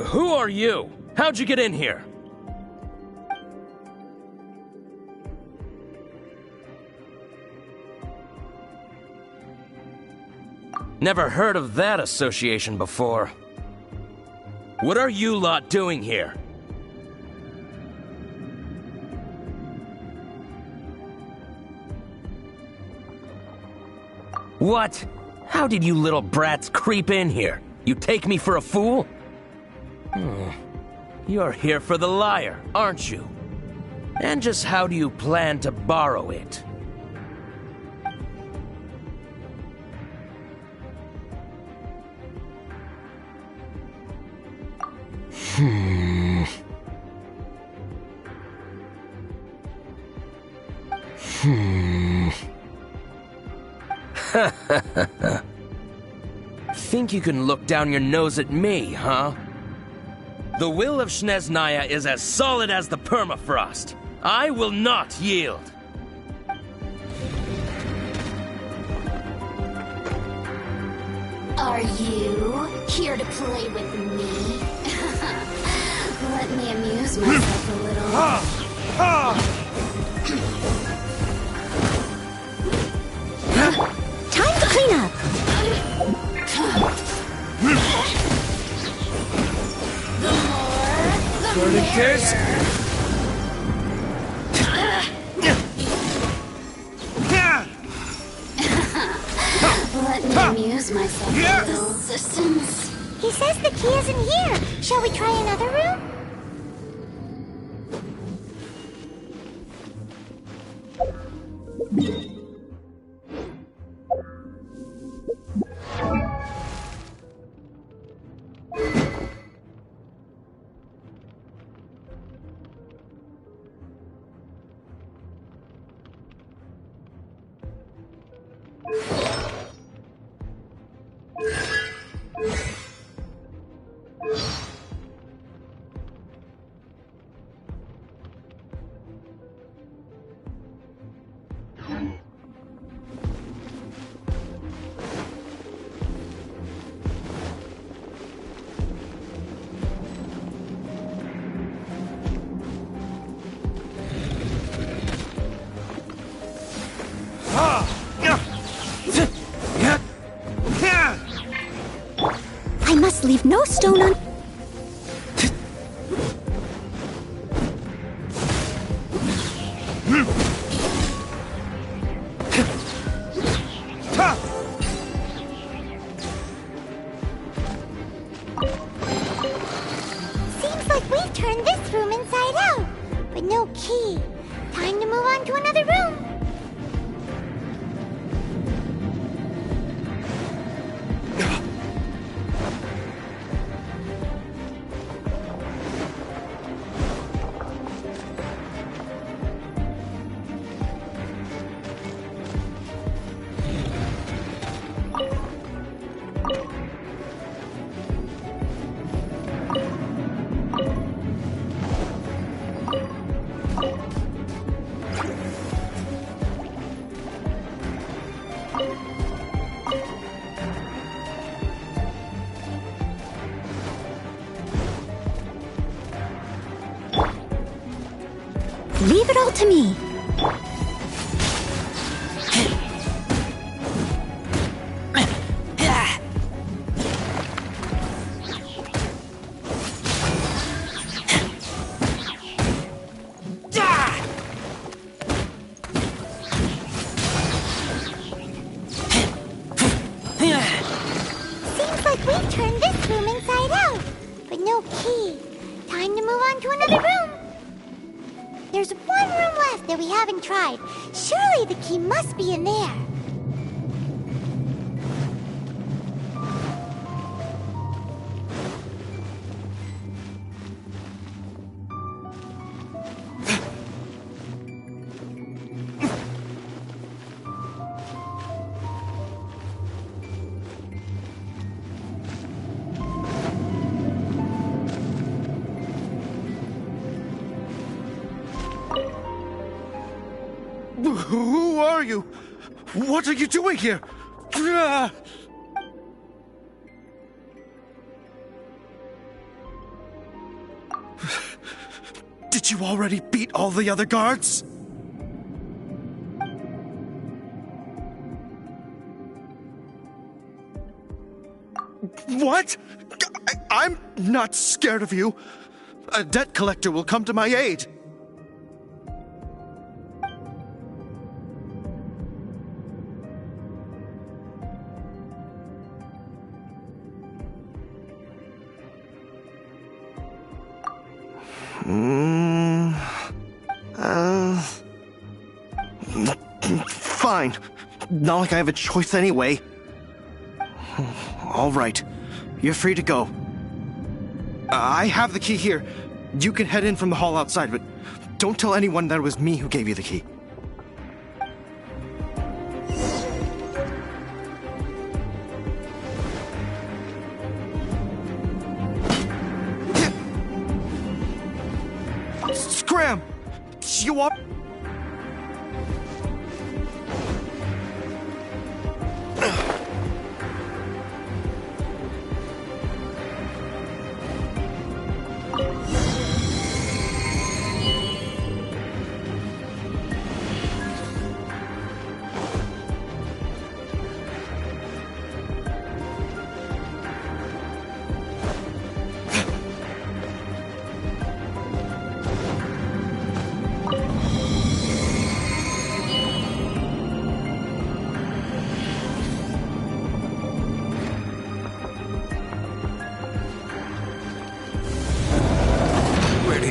Who are you? How'd you get in here? Never heard of that association before. What are you lot doing here? What? How did you little brats creep in here? You take me for a fool? You're here for the lyre, aren't you? And just how do you plan to borrow it? Think you can look down your nose at me, huh? The will of Snezhnaya is as solid as the permafrost. I will not yield. Are you here to play with me? Let me amuse myself a little. Time to clean up. Predators? Let me amuse myself a little, assistance. He says the key isn't here. Shall we try another room? no stone un... Seems like we've turned this room inside out, but no key. Time to move on to another room. Leave it all to me. Seems like we've turned this room inside out, but no key. Time to move on to another room. There's one room left that we haven't tried. Surely the key must be in there. Who are you? What are you doing here? Did you already beat all the other guards? What? I'm not scared of you. A debt collector will come to my aid. Fine. Not like I have a choice anyway. All right. You're free to go. I have the key here. You can head in from the hall outside, but don't tell anyone that it was me who gave you the key. Scram! You want...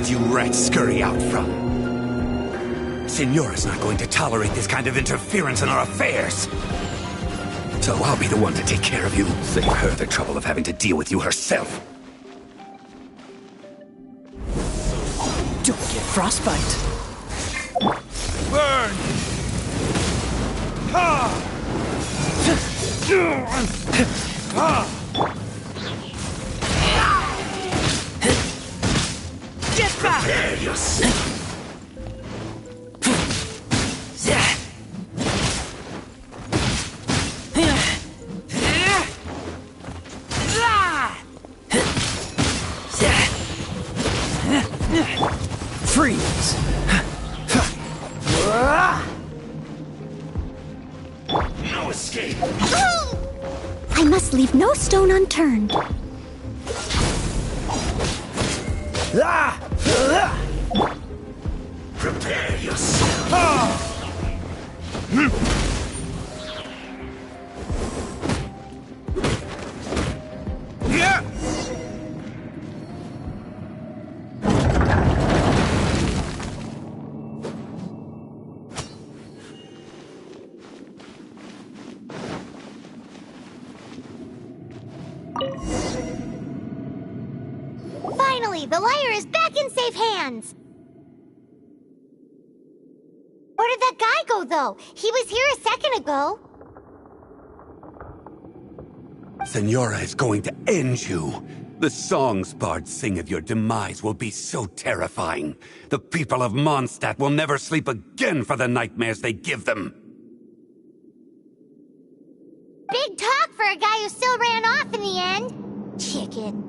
You rats scurry out from? Signora's not going to tolerate this kind of interference in our affairs. So I'll be the one to take care of you. Save her the trouble of having to deal with you herself. Don't get frostbite. Burn! Ha! Get back! Prepare yourself. Freeze! No escape! I must leave no stone unturned. Prepare yourself. Finally, the lyre is back in safe hands! Where did that guy go, though? He was here a second ago. Senora is going to end you. The songs bards sing of your demise will be so terrifying. The people of Mondstadt will never sleep again for the nightmares they give them. Big talk for a guy who still ran off in the end. Chicken.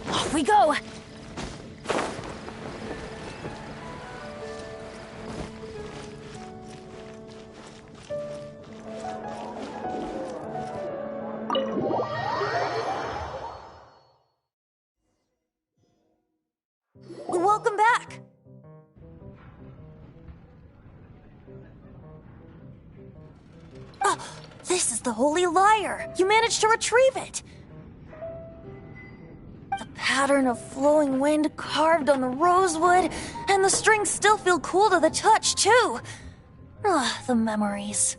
Off we go! Welcome back! This is the Holy Lyre! You managed to retrieve it! The pattern of flowing wind carved on the rosewood, and the strings still feel cool to the touch, too! The memories.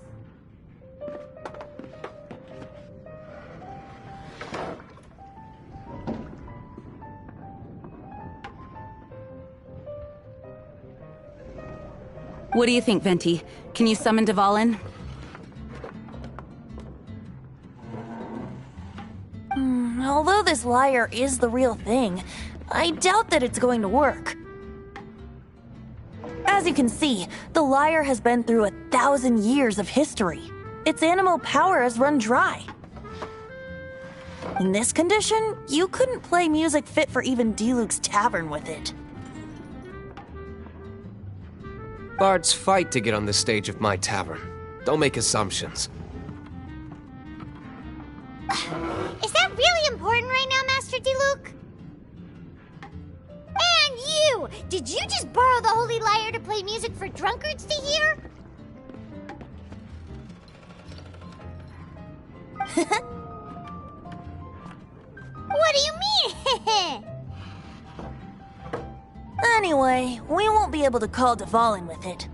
What do you think, Venti? Can you summon Dvalin? Although this lyre is the real thing, I doubt that it's going to work. As you can see, the lyre has been through 1,000 years of history. Its animal power has run dry. In this condition, you couldn't play music fit for even Diluc's tavern with it. Bards fight to get on the stage of my tavern. Don't make assumptions. Is that really important right now, Master Diluc? And you! Did you just borrow the Holy Lyre to play music for drunkards to hear? What do you mean? Anyway, we won't be able to call Dvalin with it.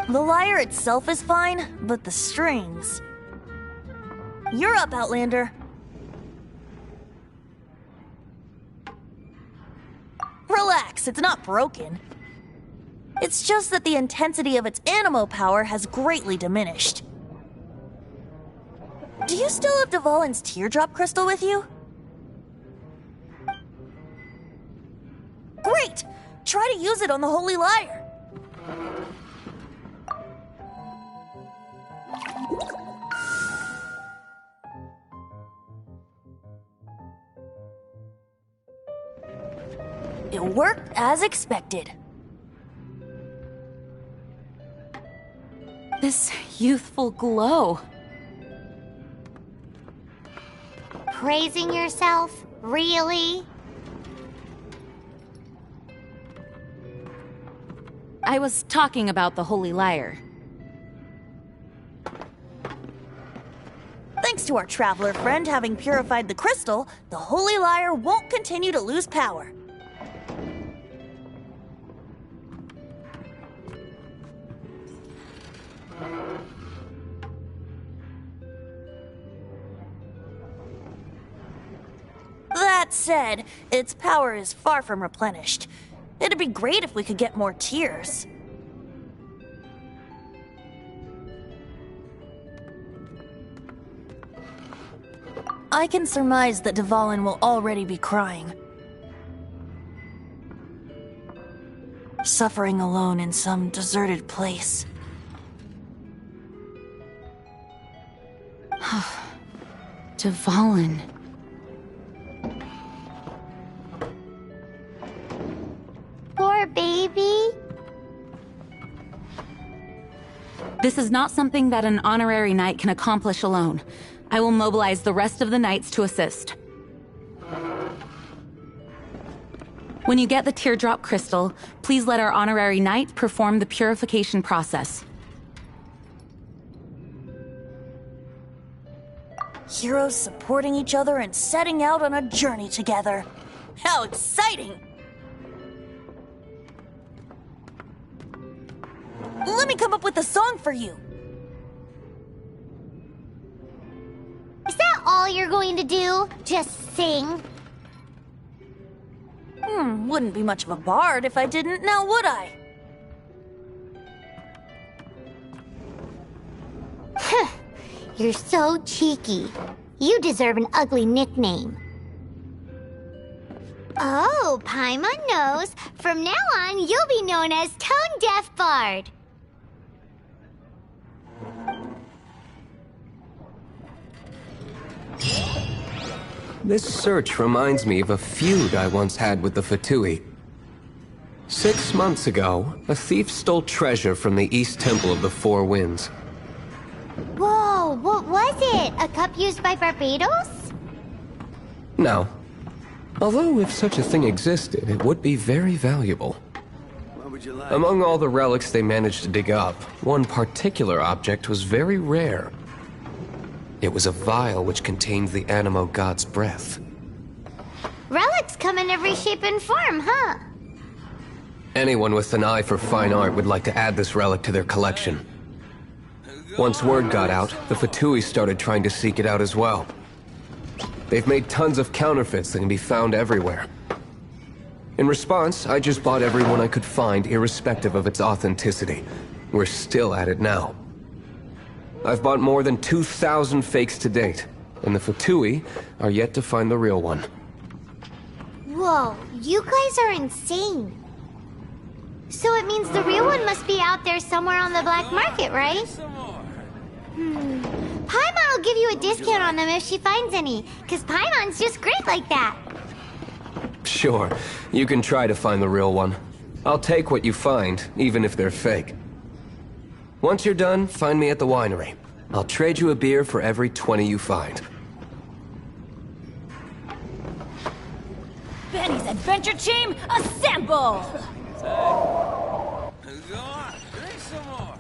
The lyre itself is fine, but the strings... You're up, Outlander. Relax, it's not broken. It's just that the intensity of its animo power has greatly diminished. Do you still have Dvalin's teardrop crystal with you? Great! Try to use it on the Holy Lyre. It worked as expected. This youthful glow. Praising yourself? Really? I was talking about the Holy Lyre. Thanks to our traveler friend having purified the crystal, the Holy Lyre won't continue to lose power. That said, its power is far from replenished. It'd be great if we could get more tears. I can surmise that Dvalin will already be crying. Suffering alone in some deserted place. Dvalin. Poor baby. This is not something that an honorary knight can accomplish alone. I will mobilize the rest of the knights to assist. When you get the teardrop crystal, please let our honorary knight perform the purification process. Heroes supporting each other and setting out on a journey together. How exciting! Let me come up with a song for you. Is that all you're going to do? Just sing? Wouldn't be much of a bard if I didn't, now would I? You're so cheeky. You deserve an ugly nickname. Oh, Paimon knows. From now on, you'll be known as Tone Deaf Bard. This search reminds me of a feud I once had with the Fatui. 6 months ago, a thief stole treasure from the East Temple of the Four Winds. Whoa, what was it? A cup used by Barbados? No. Although if such a thing existed, it would be very valuable. What would you like? Among all the relics they managed to dig up, one particular object was very rare. It was a vial which contained the Animo god's breath. Relics come in every shape and form, huh? Anyone with an eye for fine art would like to add this relic to their collection. Once word got out, the Fatui started trying to seek it out as well. They've made tons of counterfeits that can be found everywhere. In response, I just bought every one I could find, irrespective of its authenticity. We're still at it now. I've bought more than 2,000 fakes to date, and the Fatui are yet to find the real one. Whoa, you guys are insane. So it means the real one must be out there somewhere on the black market, right? Paimon will give you a discount on them if she finds any, because Paimon's just great like that. Sure, you can try to find the real one. I'll take what you find, even if they're fake. Once you're done, find me at the winery. I'll trade you a beer for every 20 you find. Benny's adventure team, assemble! Go on, drink some more.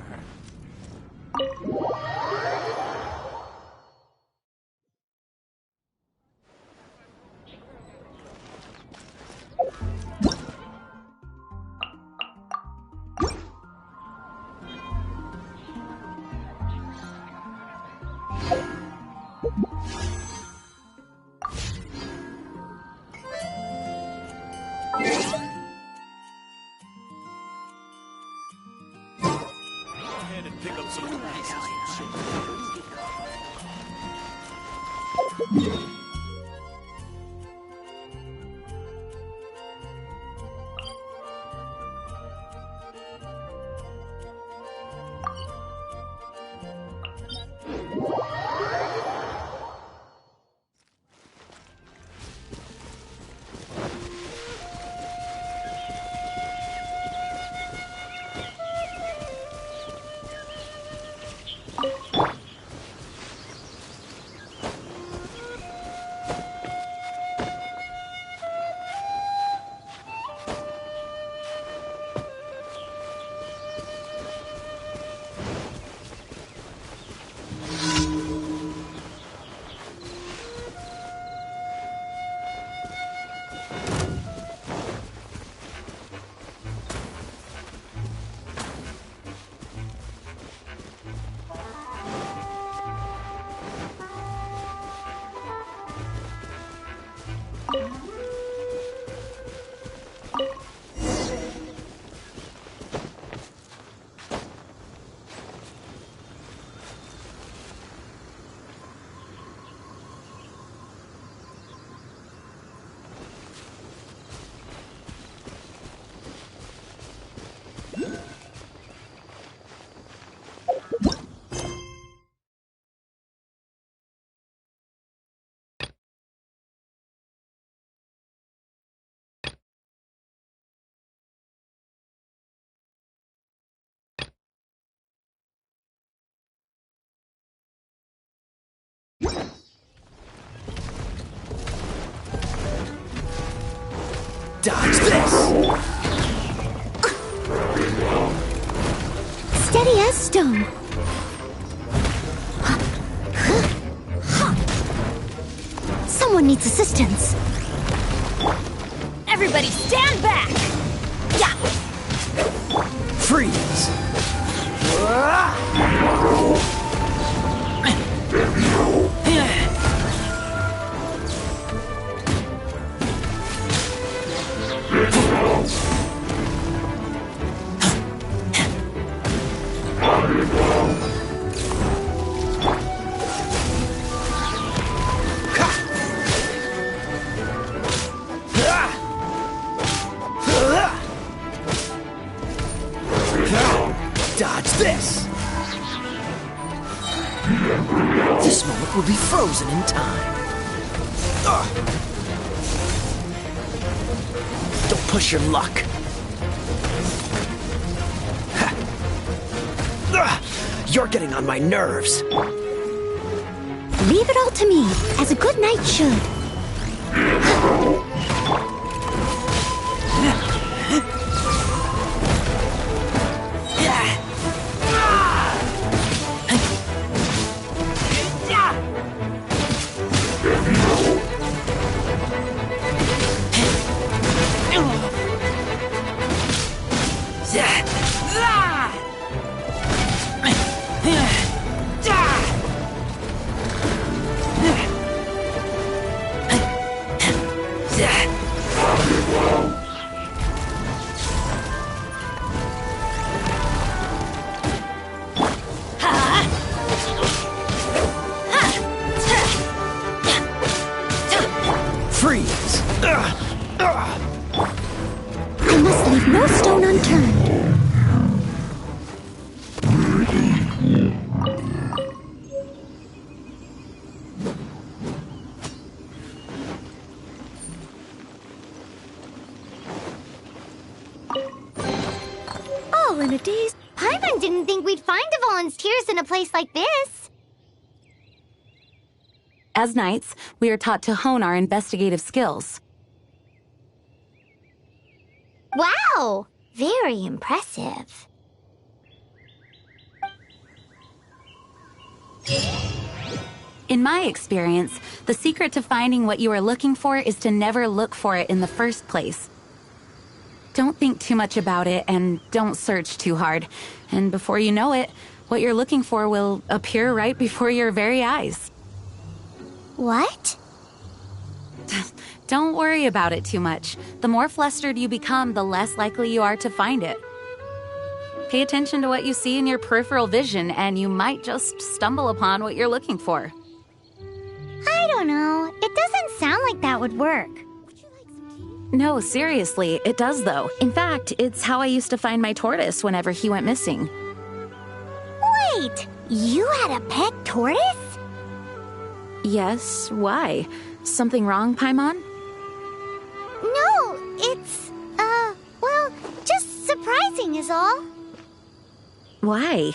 Dodge this! Steady as stone. Someone needs assistance. Everybody stand back! Yeah! Freeze! Dodge this! This moment will be frozen in time. Don't push your luck. You're getting on my nerves. Leave it all to me, as a good knight should. Freeze! I must leave no stone unturned. All in a daze. Paimon didn't think we'd find the volunteers in a place like this. As knights, we are taught to hone our investigative skills. Wow! Very impressive. In my experience, the secret to finding what you are looking for is to never look for it in the first place. Don't think too much about it and don't search too hard. And before you know it, what you're looking for will appear right before your very eyes. What? Don't worry about it too much. The more flustered you become, the less likely you are to find it. Pay attention to what you see in your peripheral vision, and you might just stumble upon what you're looking for. I don't know. It doesn't sound like that would work. No, seriously, it does though. In fact, it's how I used to find my tortoise whenever he went missing. Wait! You had a pet tortoise? Yes, why? Something wrong, Paimon? No, it's, well, just surprising is all. Why?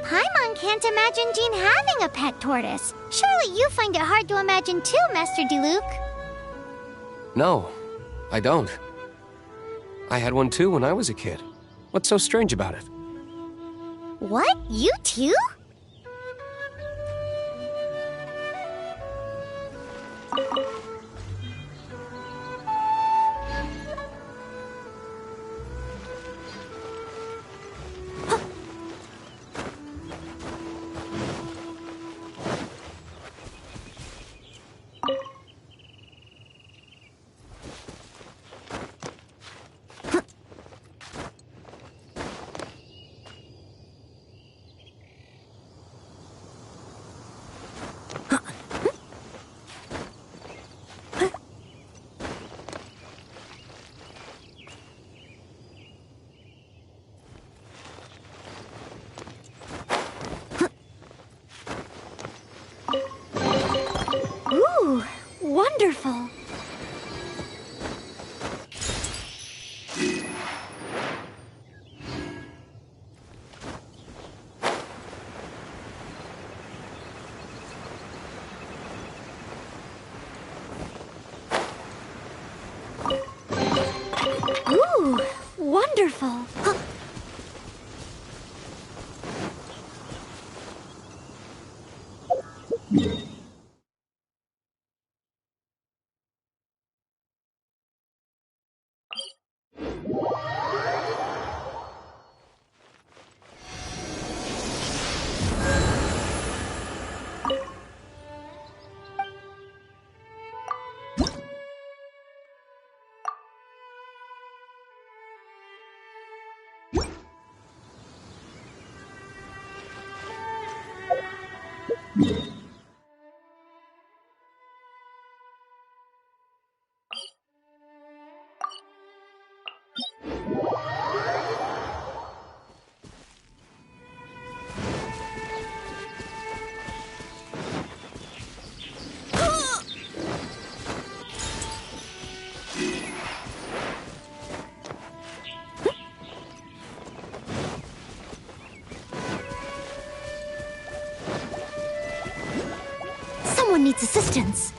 Paimon can't imagine Jean having a pet tortoise. Surely you find it hard to imagine too, Master Diluc. No, I don't. I had one too when I was a kid. What's so strange about it? What? You too? Ooh, wonderful. wonderful. Someone needs assistance.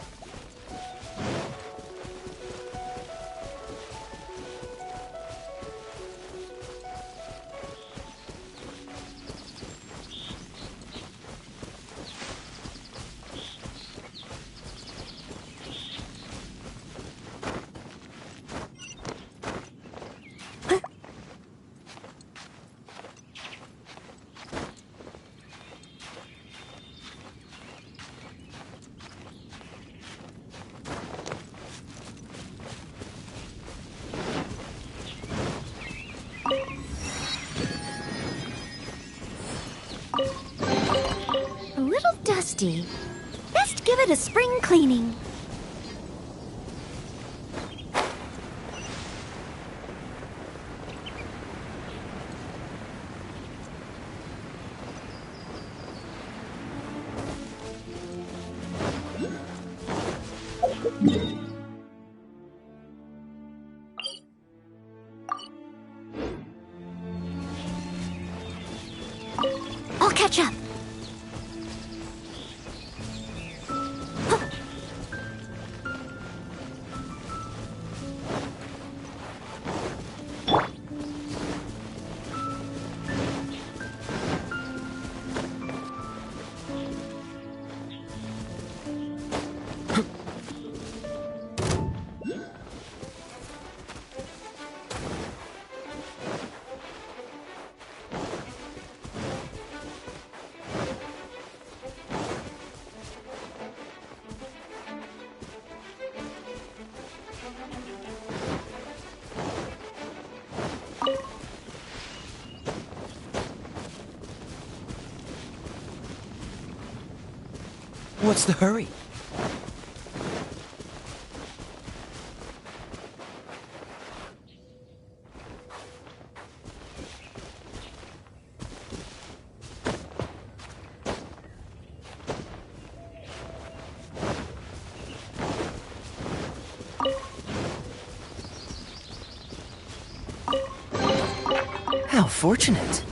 A little dusty. Best give it a spring cleaning. I'll catch up. What's the hurry? How fortunate.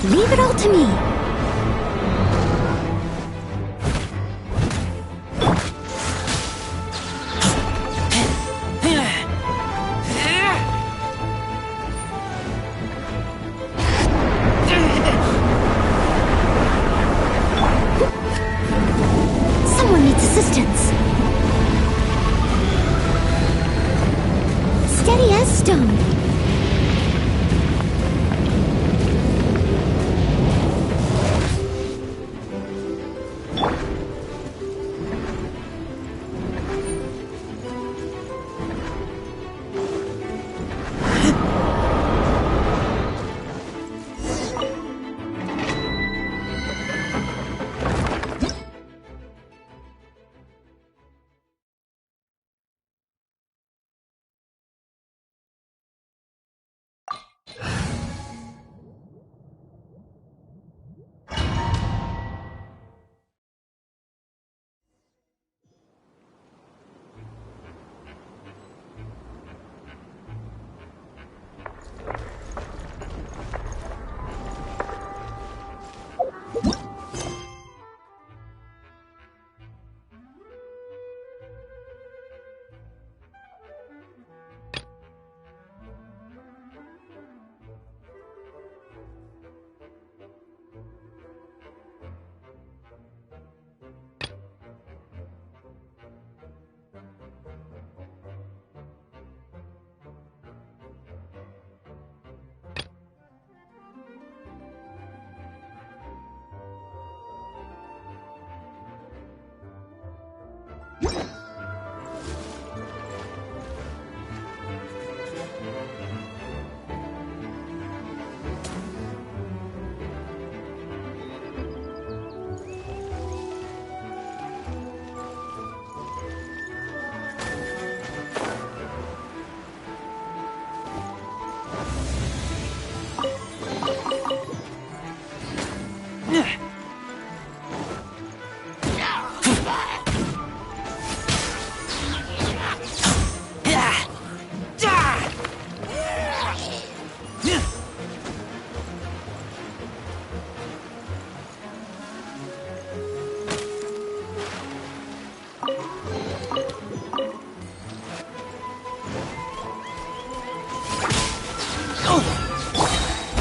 Leave it all to me. Someone needs assistance. Steady as stone.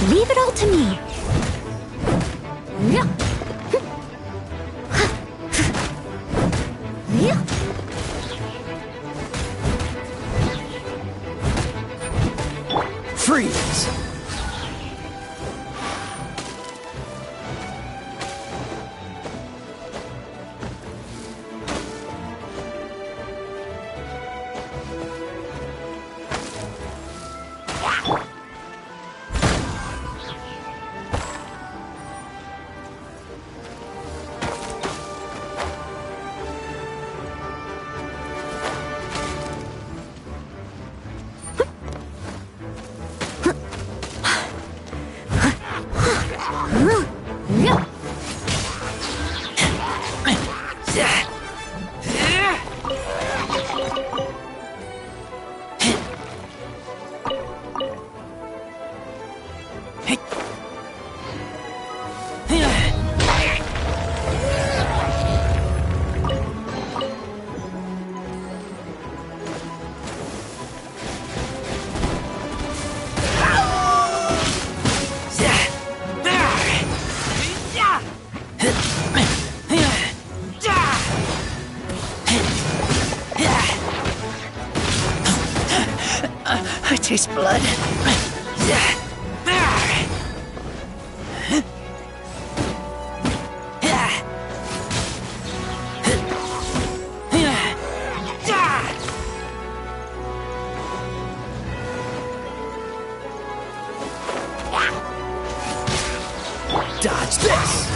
Leave it all to me. Freeze! I taste blood. Dodge this!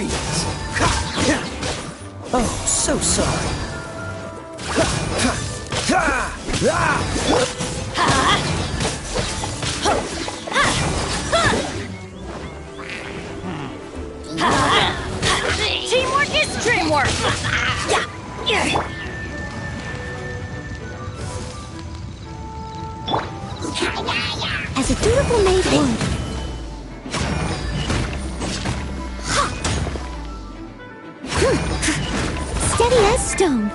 Freeze! Oh, so sorry. Teamwork is dreamwork! As a dutiful maid would. Steady as stone.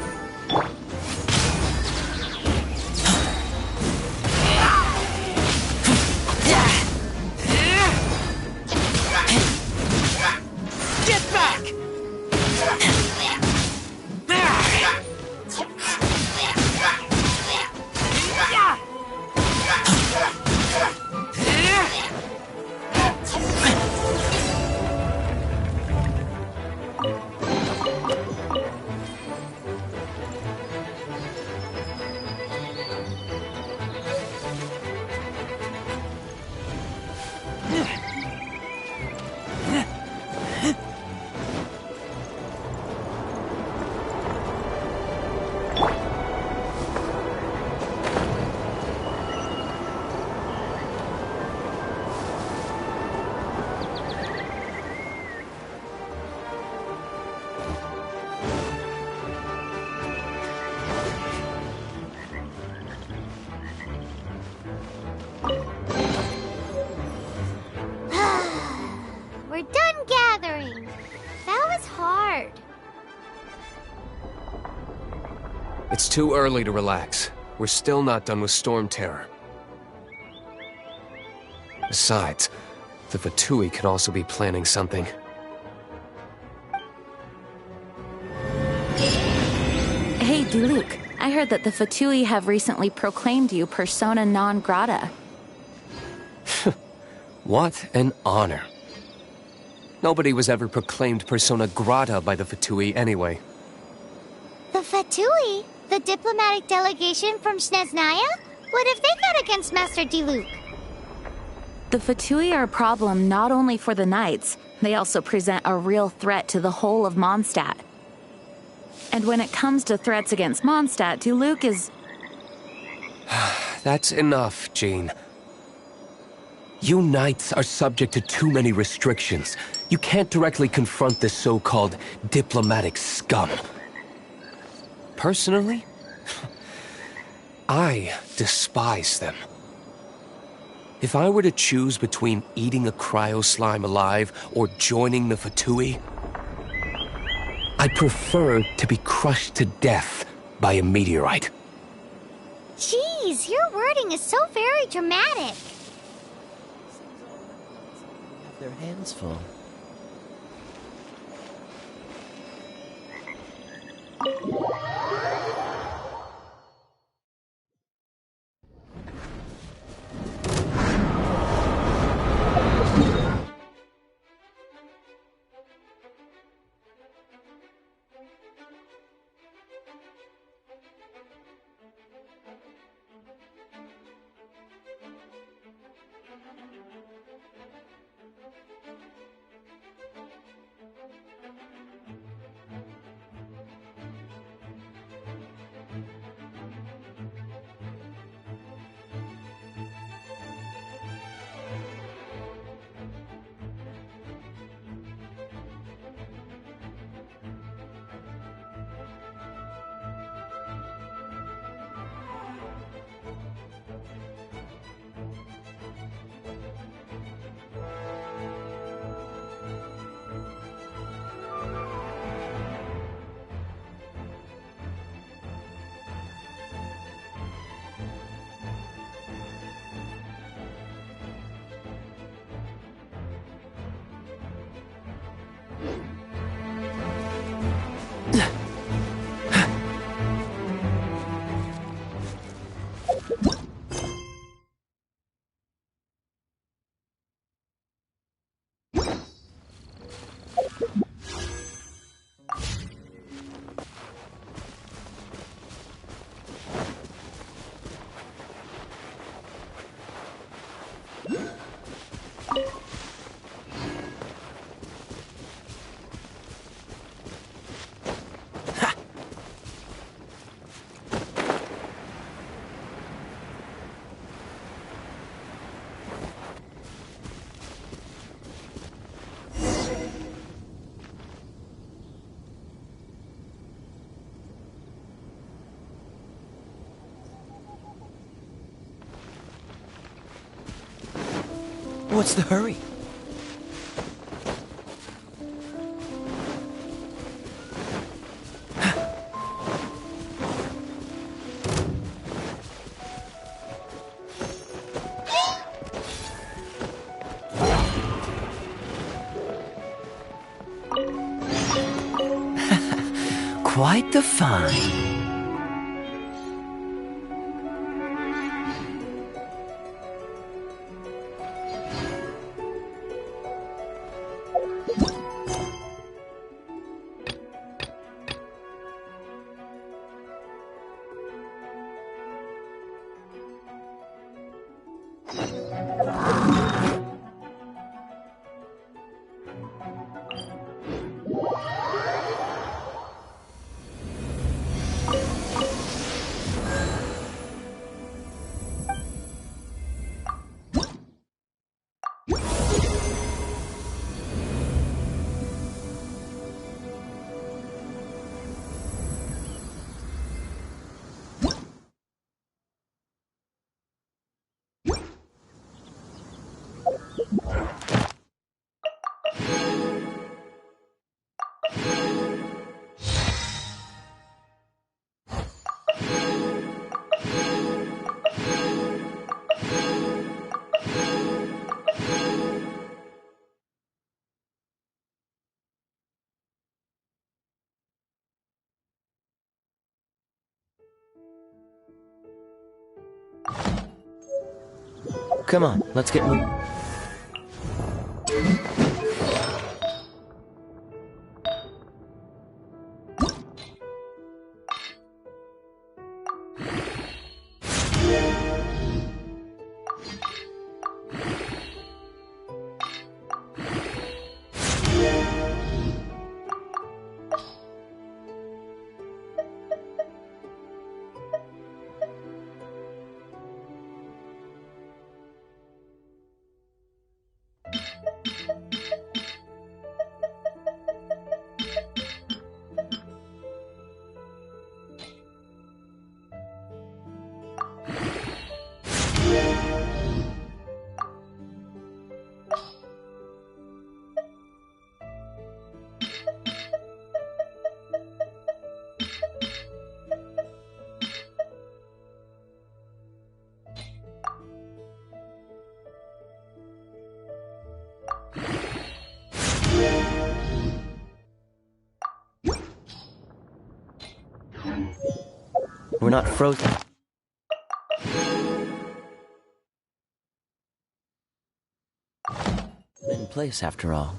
Get back! We're done gathering. That was hard. It's too early to relax. We're still not done with Storm Terror. Besides, the Fatui could also be planning something. Hey, Diluc, I heard that the Fatui have recently proclaimed you persona non grata. What an honor. Nobody was ever proclaimed persona grata by the Fatui anyway. The Fatui? The diplomatic delegation from Snezhnaya? What have they got against Master Diluc? The Fatui are a problem not only for the Knights, they also present a real threat to the whole of Mondstadt. And when it comes to threats against Mondstadt, Diluc is... That's enough, Jean. You Knights are subject to too many restrictions. You can't directly confront this so-called diplomatic scum. Personally, I despise them. If I were to choose between eating a cryo-slime alive or joining the Fatui, I'd prefer to be crushed to death by a meteorite. Jeez, your wording is so very dramatic. Their hands full. What's the hurry? Quite the find. Come on, let's get moving. We're not frozen. In place, after all.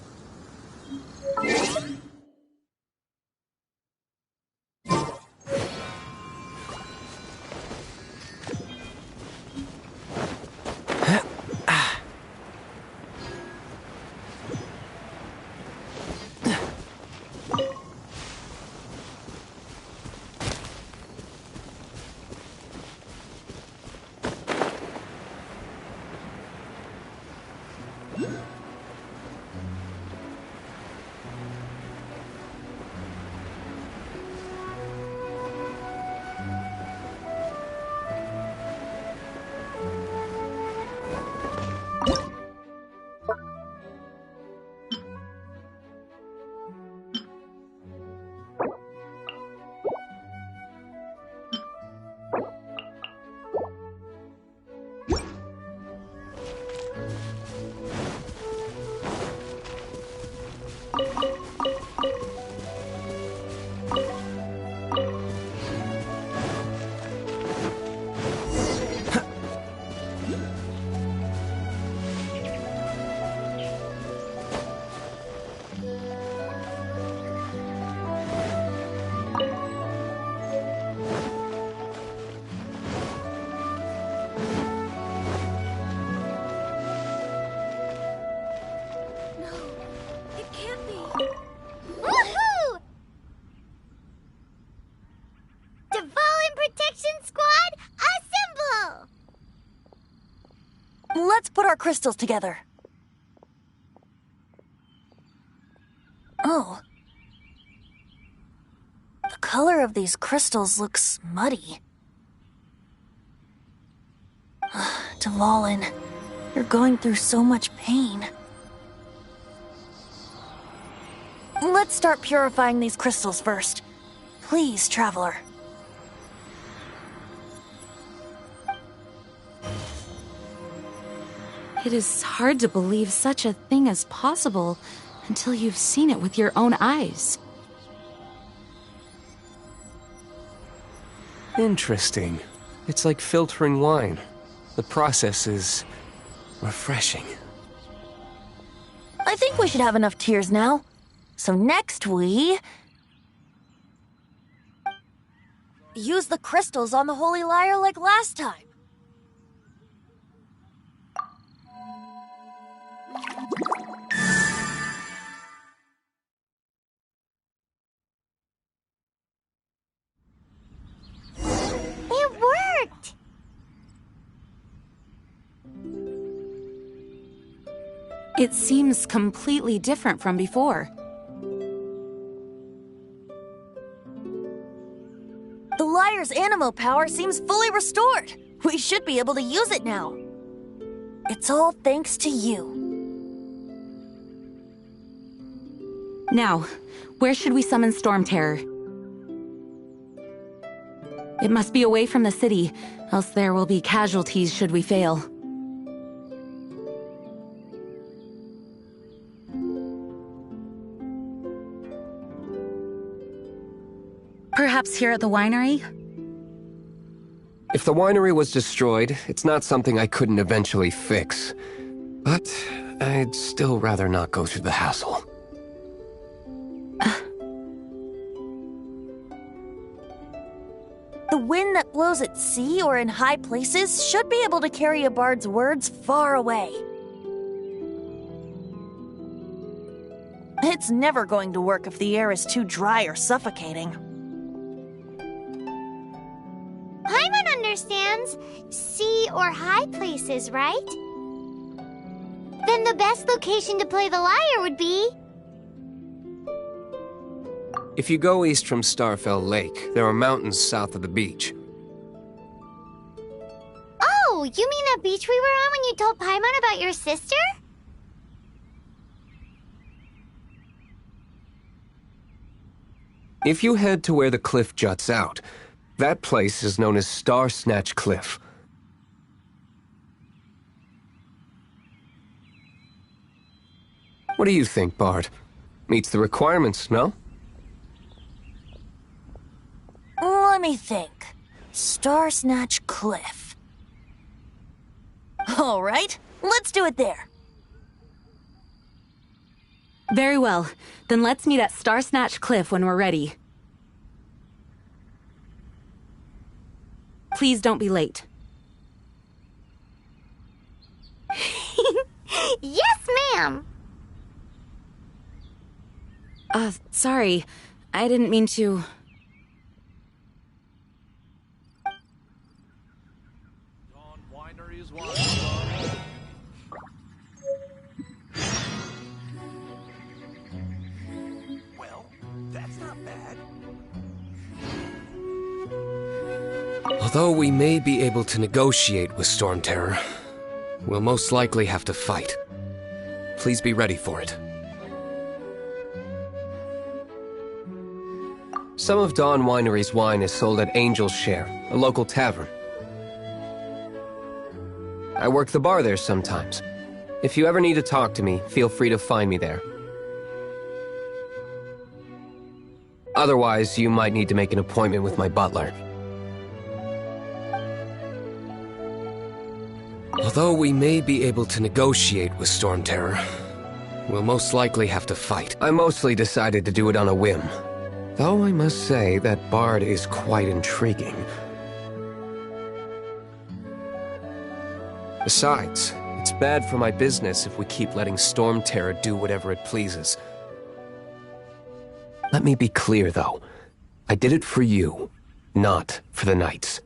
Let's put our crystals together. Oh. The color of these crystals looks muddy. Dvalin, You're going through so much pain. Let's start purifying these crystals first. Please, Traveler. It is hard to believe such a thing is possible until you've seen it with your own eyes. Interesting. It's like filtering wine. The process is refreshing. I think we should have enough tears now. So next we... use the crystals on the Holy Lyre like last time. It worked! It seems completely different from before. The Lyre's animo power seems fully restored. We should be able to use it now. It's all thanks to you. Now, where should we summon Storm Terror? It must be away from the city, else there will be casualties should we fail. Perhaps here at the winery? If the winery was destroyed, it's not something I couldn't eventually fix. But I'd still rather not go through the hassle. The wind that blows at sea or in high places should be able to carry a bard's words far away. It's never going to work if the air is too dry or suffocating. Paimon understands sea or high places, right? Then the best location to play the lyre would be... If you go east from Starfell Lake, there are mountains south of the beach. Oh, you mean that beach we were on when you told Paimon about your sister? If you head to where the cliff juts out, that place is known as Star Snatch Cliff. What do you think, Bard? Meets the requirements, no? Let me think. Star Snatch Cliff. All right, let's do it there. Very well. Then let's meet at Star Snatch Cliff when we're ready. Please don't be late. Yes, ma'am! Sorry. I didn't mean to... Well, that's not bad. Although we may be able to negotiate with Storm Terror, we'll most likely have to fight. Please be ready for it. Some of Dawn Winery's wine is sold at Angel's Share, a local tavern. I work the bar there sometimes. If you ever need to talk to me, feel free to find me there. Otherwise, you might need to make an appointment with my butler. Although we may be able to negotiate with Storm Terror, we'll most likely have to fight. I mostly decided to do it on a whim. Though I must say that Bard is quite intriguing. Besides, it's bad for my business if we keep letting Storm Terror do whatever it pleases. Let me be clear, though. I did it for you, not for the Knights.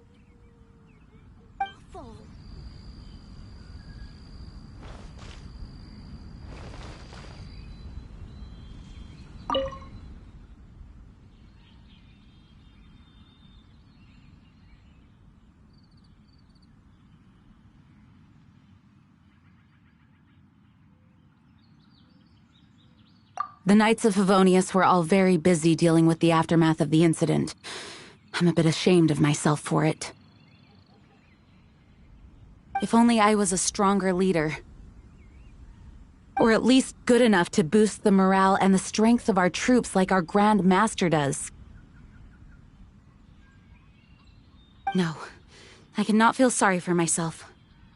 The Knights of Favonius were all very busy dealing with the aftermath of the incident. I'm a bit ashamed of myself for it. If only I was a stronger leader. Or at least good enough to boost the morale and the strength of our troops like our Grand Master does. No, I cannot feel sorry for myself.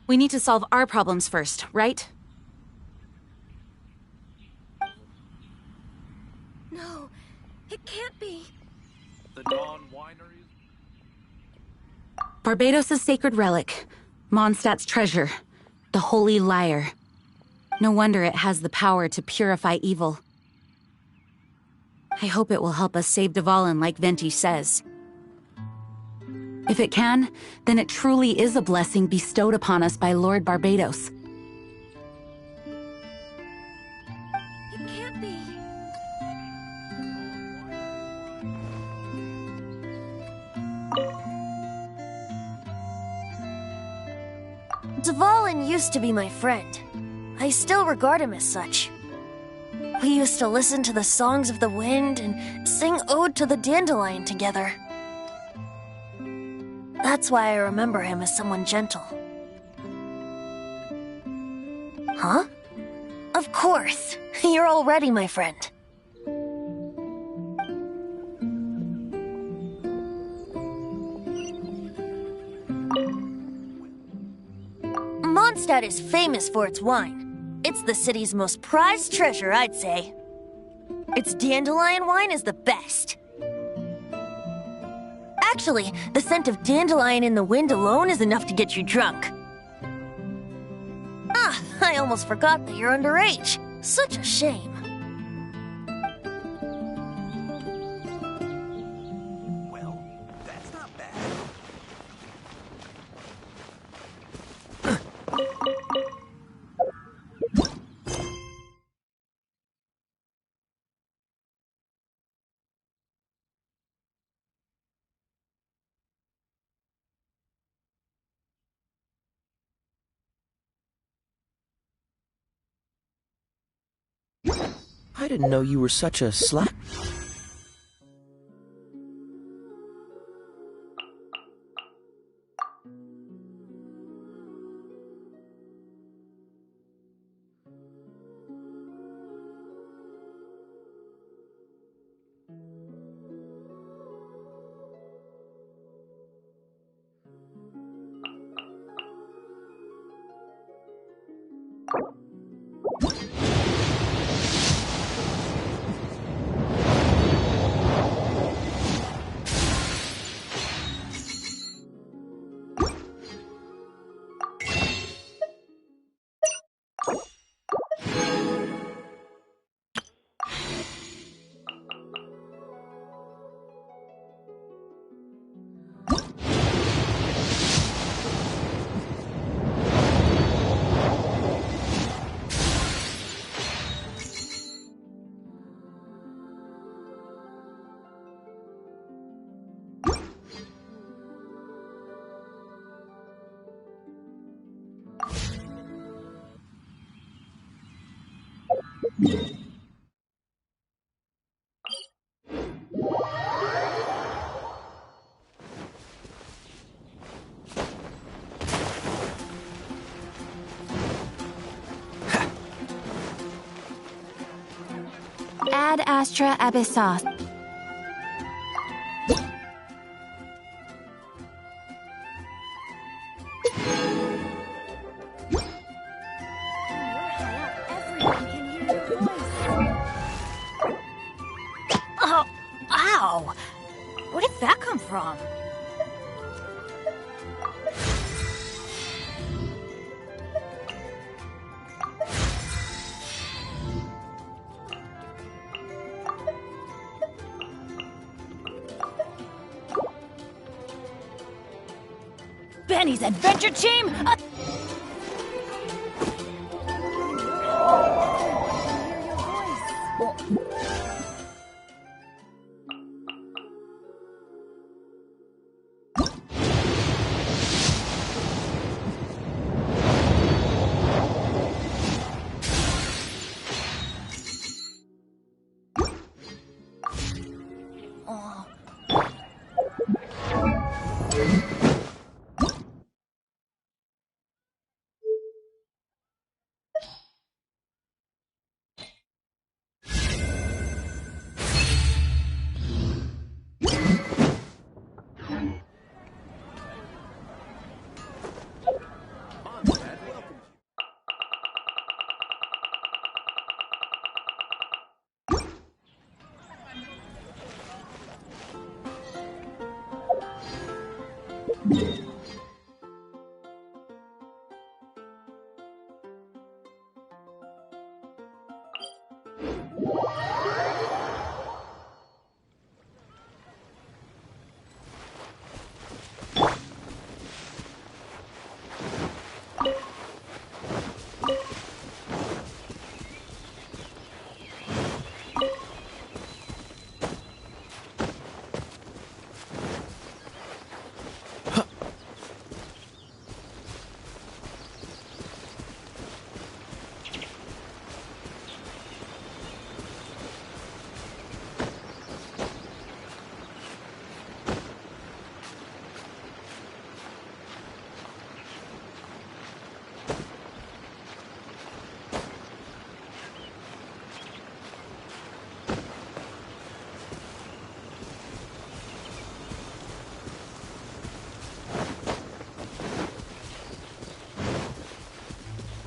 We need to solve our problems first, right? No, it can't be. The Dawn Winery? Barbados' sacred relic, Mondstadt's treasure, the Holy Lyre. No wonder it has the power to purify evil. I hope it will help us save Dvalin like Venti says. If it can, then it truly is a blessing bestowed upon us by Lord Barbados. It can't be. Dvalin used to be my friend. I still regard him as such. We used to listen to the songs of the wind and sing Ode to the Dandelion together. That's why I remember him as someone gentle. Huh? Of course. You're already my friend. Mondstadt is famous for its wine. It's the city's most prized treasure, I'd say. Its dandelion wine is the best. Actually, the scent of dandelion in the wind alone is enough to get you drunk. Ah, I almost forgot that you're underage. Such a shame. Well, that's not bad. I didn't know you were such a slack. Ad Astra Abyssos. Oh, ow! Where did that come from? Benny's adventure team!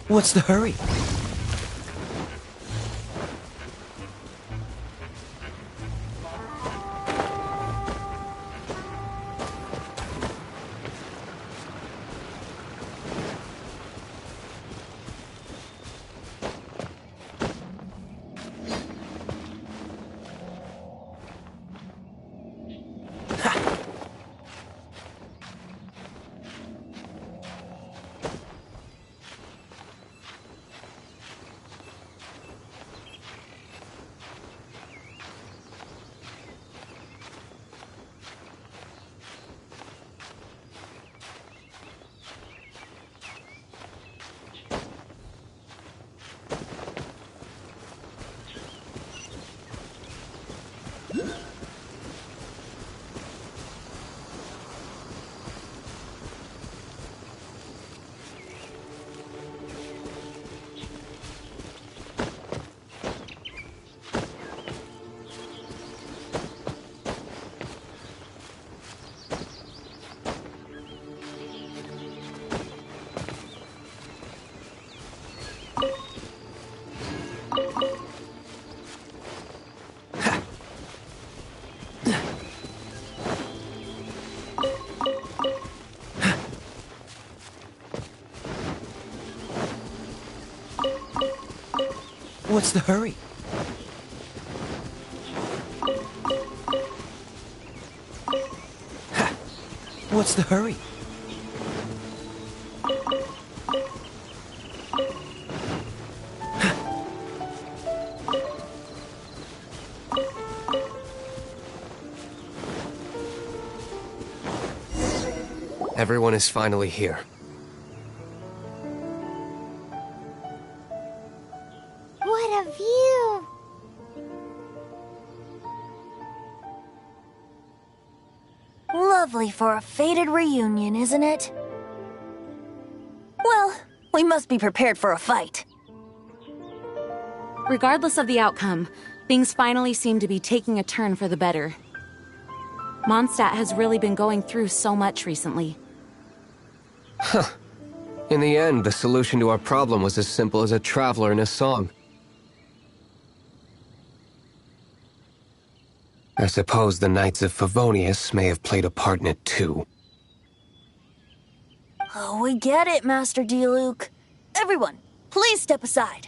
What's the hurry? What's the hurry? What's the hurry? Everyone is finally here. What a view! Lovely for a fated reunion, isn't it? Well, we must be prepared for a fight. Regardless of the outcome, things finally seem to be taking a turn for the better. Mondstadt has really been going through so much recently. Huh. In the end, the solution to our problem was as simple as a traveler in a song. I suppose the Knights of Favonius may have played a part in it too. Oh, we get it, Master D-Luke. Everyone, please step aside.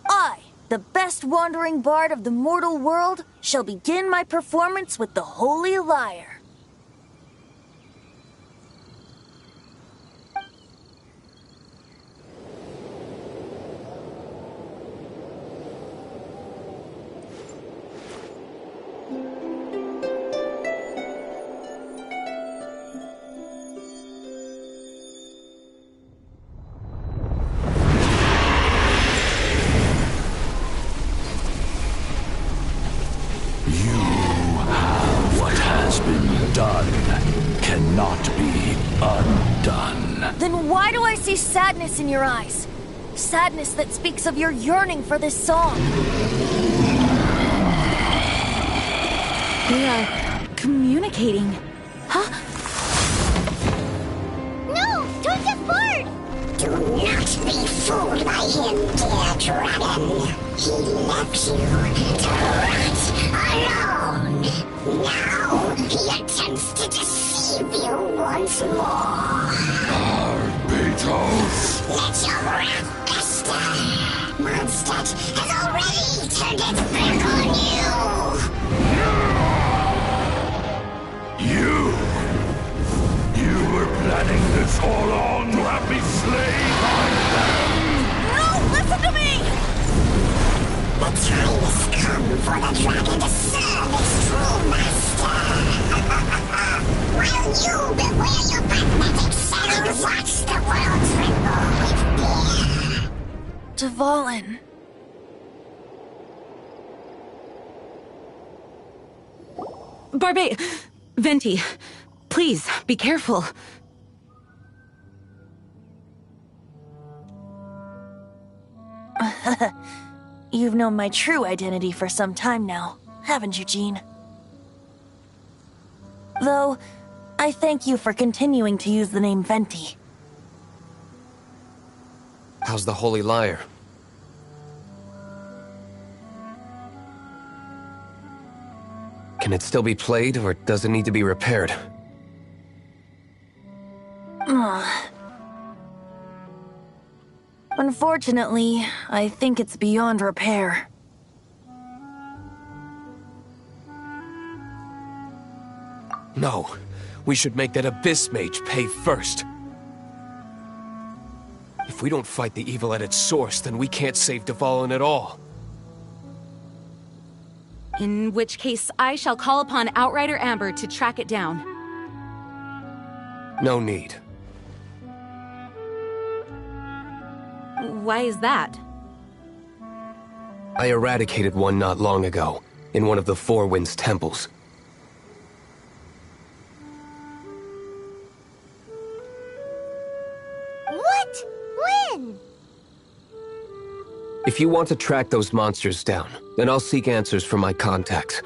I, the best wandering bard of the mortal world, shall begin my performance with the Holy Lyre. Cannot be undone. Then why do I see sadness in your eyes? Sadness that speaks of your yearning for this song. They are communicating. Huh? No! Don't get bored! Do not be fooled by him, dear dragon. He left you to rot alone. Now he attempts to deceive you once more. Beetles. Let your wrath fester. Mondstadt has already turned its back on you! You were planning this all along to have me slain by them! No! Listen to me! The time has come for the dragon to serve its true master! While you beware your magnetic shadows, watch the world tremble with fear! Dvalin. Barbe... Venti, please, be careful. You've known my true identity for some time now, haven't you, Jean? Though, I thank you for continuing to use the name Venti. How's the Holy Lyre? Can it still be played, or does it need to be repaired? Unfortunately, I think it's beyond repair. No. We should make that Abyss Mage pay first. If we don't fight the evil at its source, then we can't save Dvalin at all. In which case, I shall call upon Outrider Amber to track it down. No need. Why is that? I eradicated one not long ago, in one of the Four Winds temples. What? When? If you want to track those monsters down, then I'll seek answers from my contacts.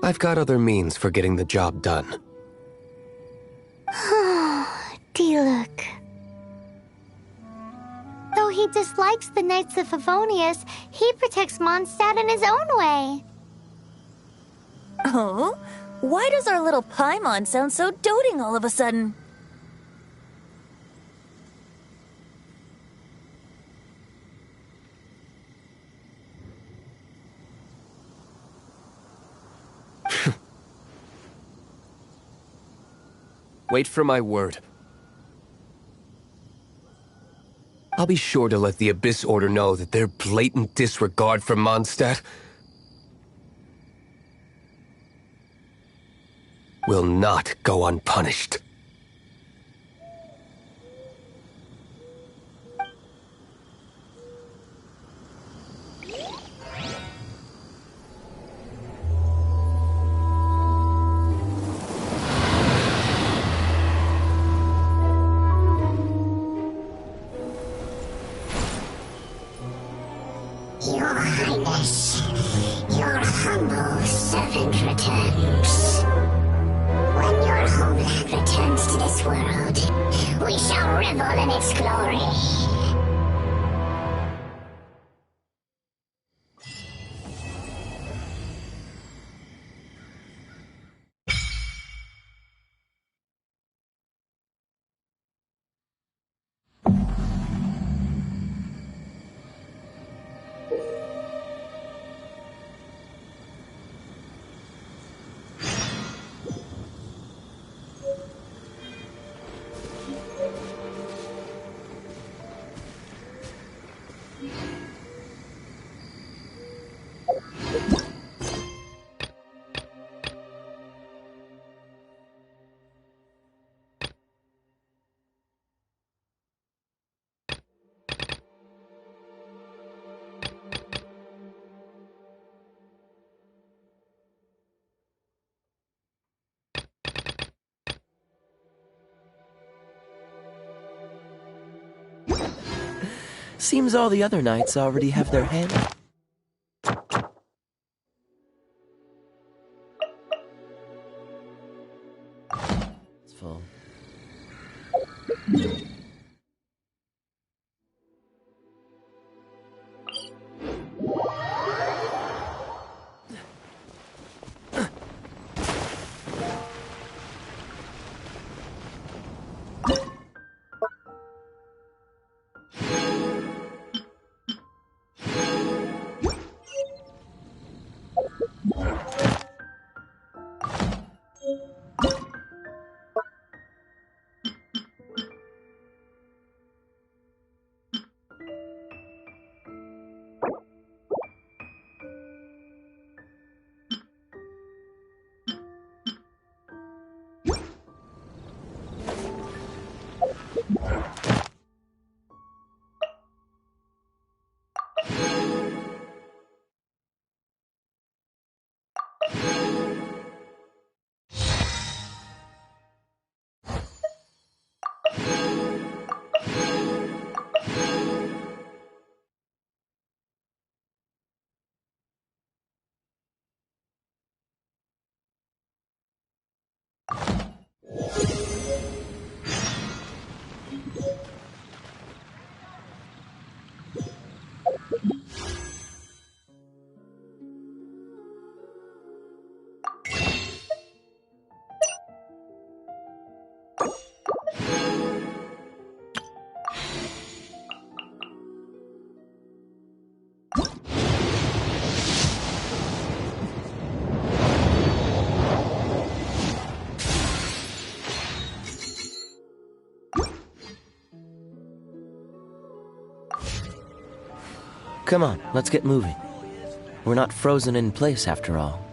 I've got other means for getting the job done. Diluc. Though he dislikes the Knights of Favonius, he protects Mondstadt in his own way. Oh? Why does our little Paimon sound so doting all of a sudden? Wait for my word. I'll be sure to let the Abyss Order know that their blatant disregard for Mondstadt will not go unpunished. Your Highness, your humble servant returns. When your homeland returns to this world, we shall revel in its glory. Seems all the other knights already have their hand. It's full. Come on, let's get moving. We're not frozen in place after all.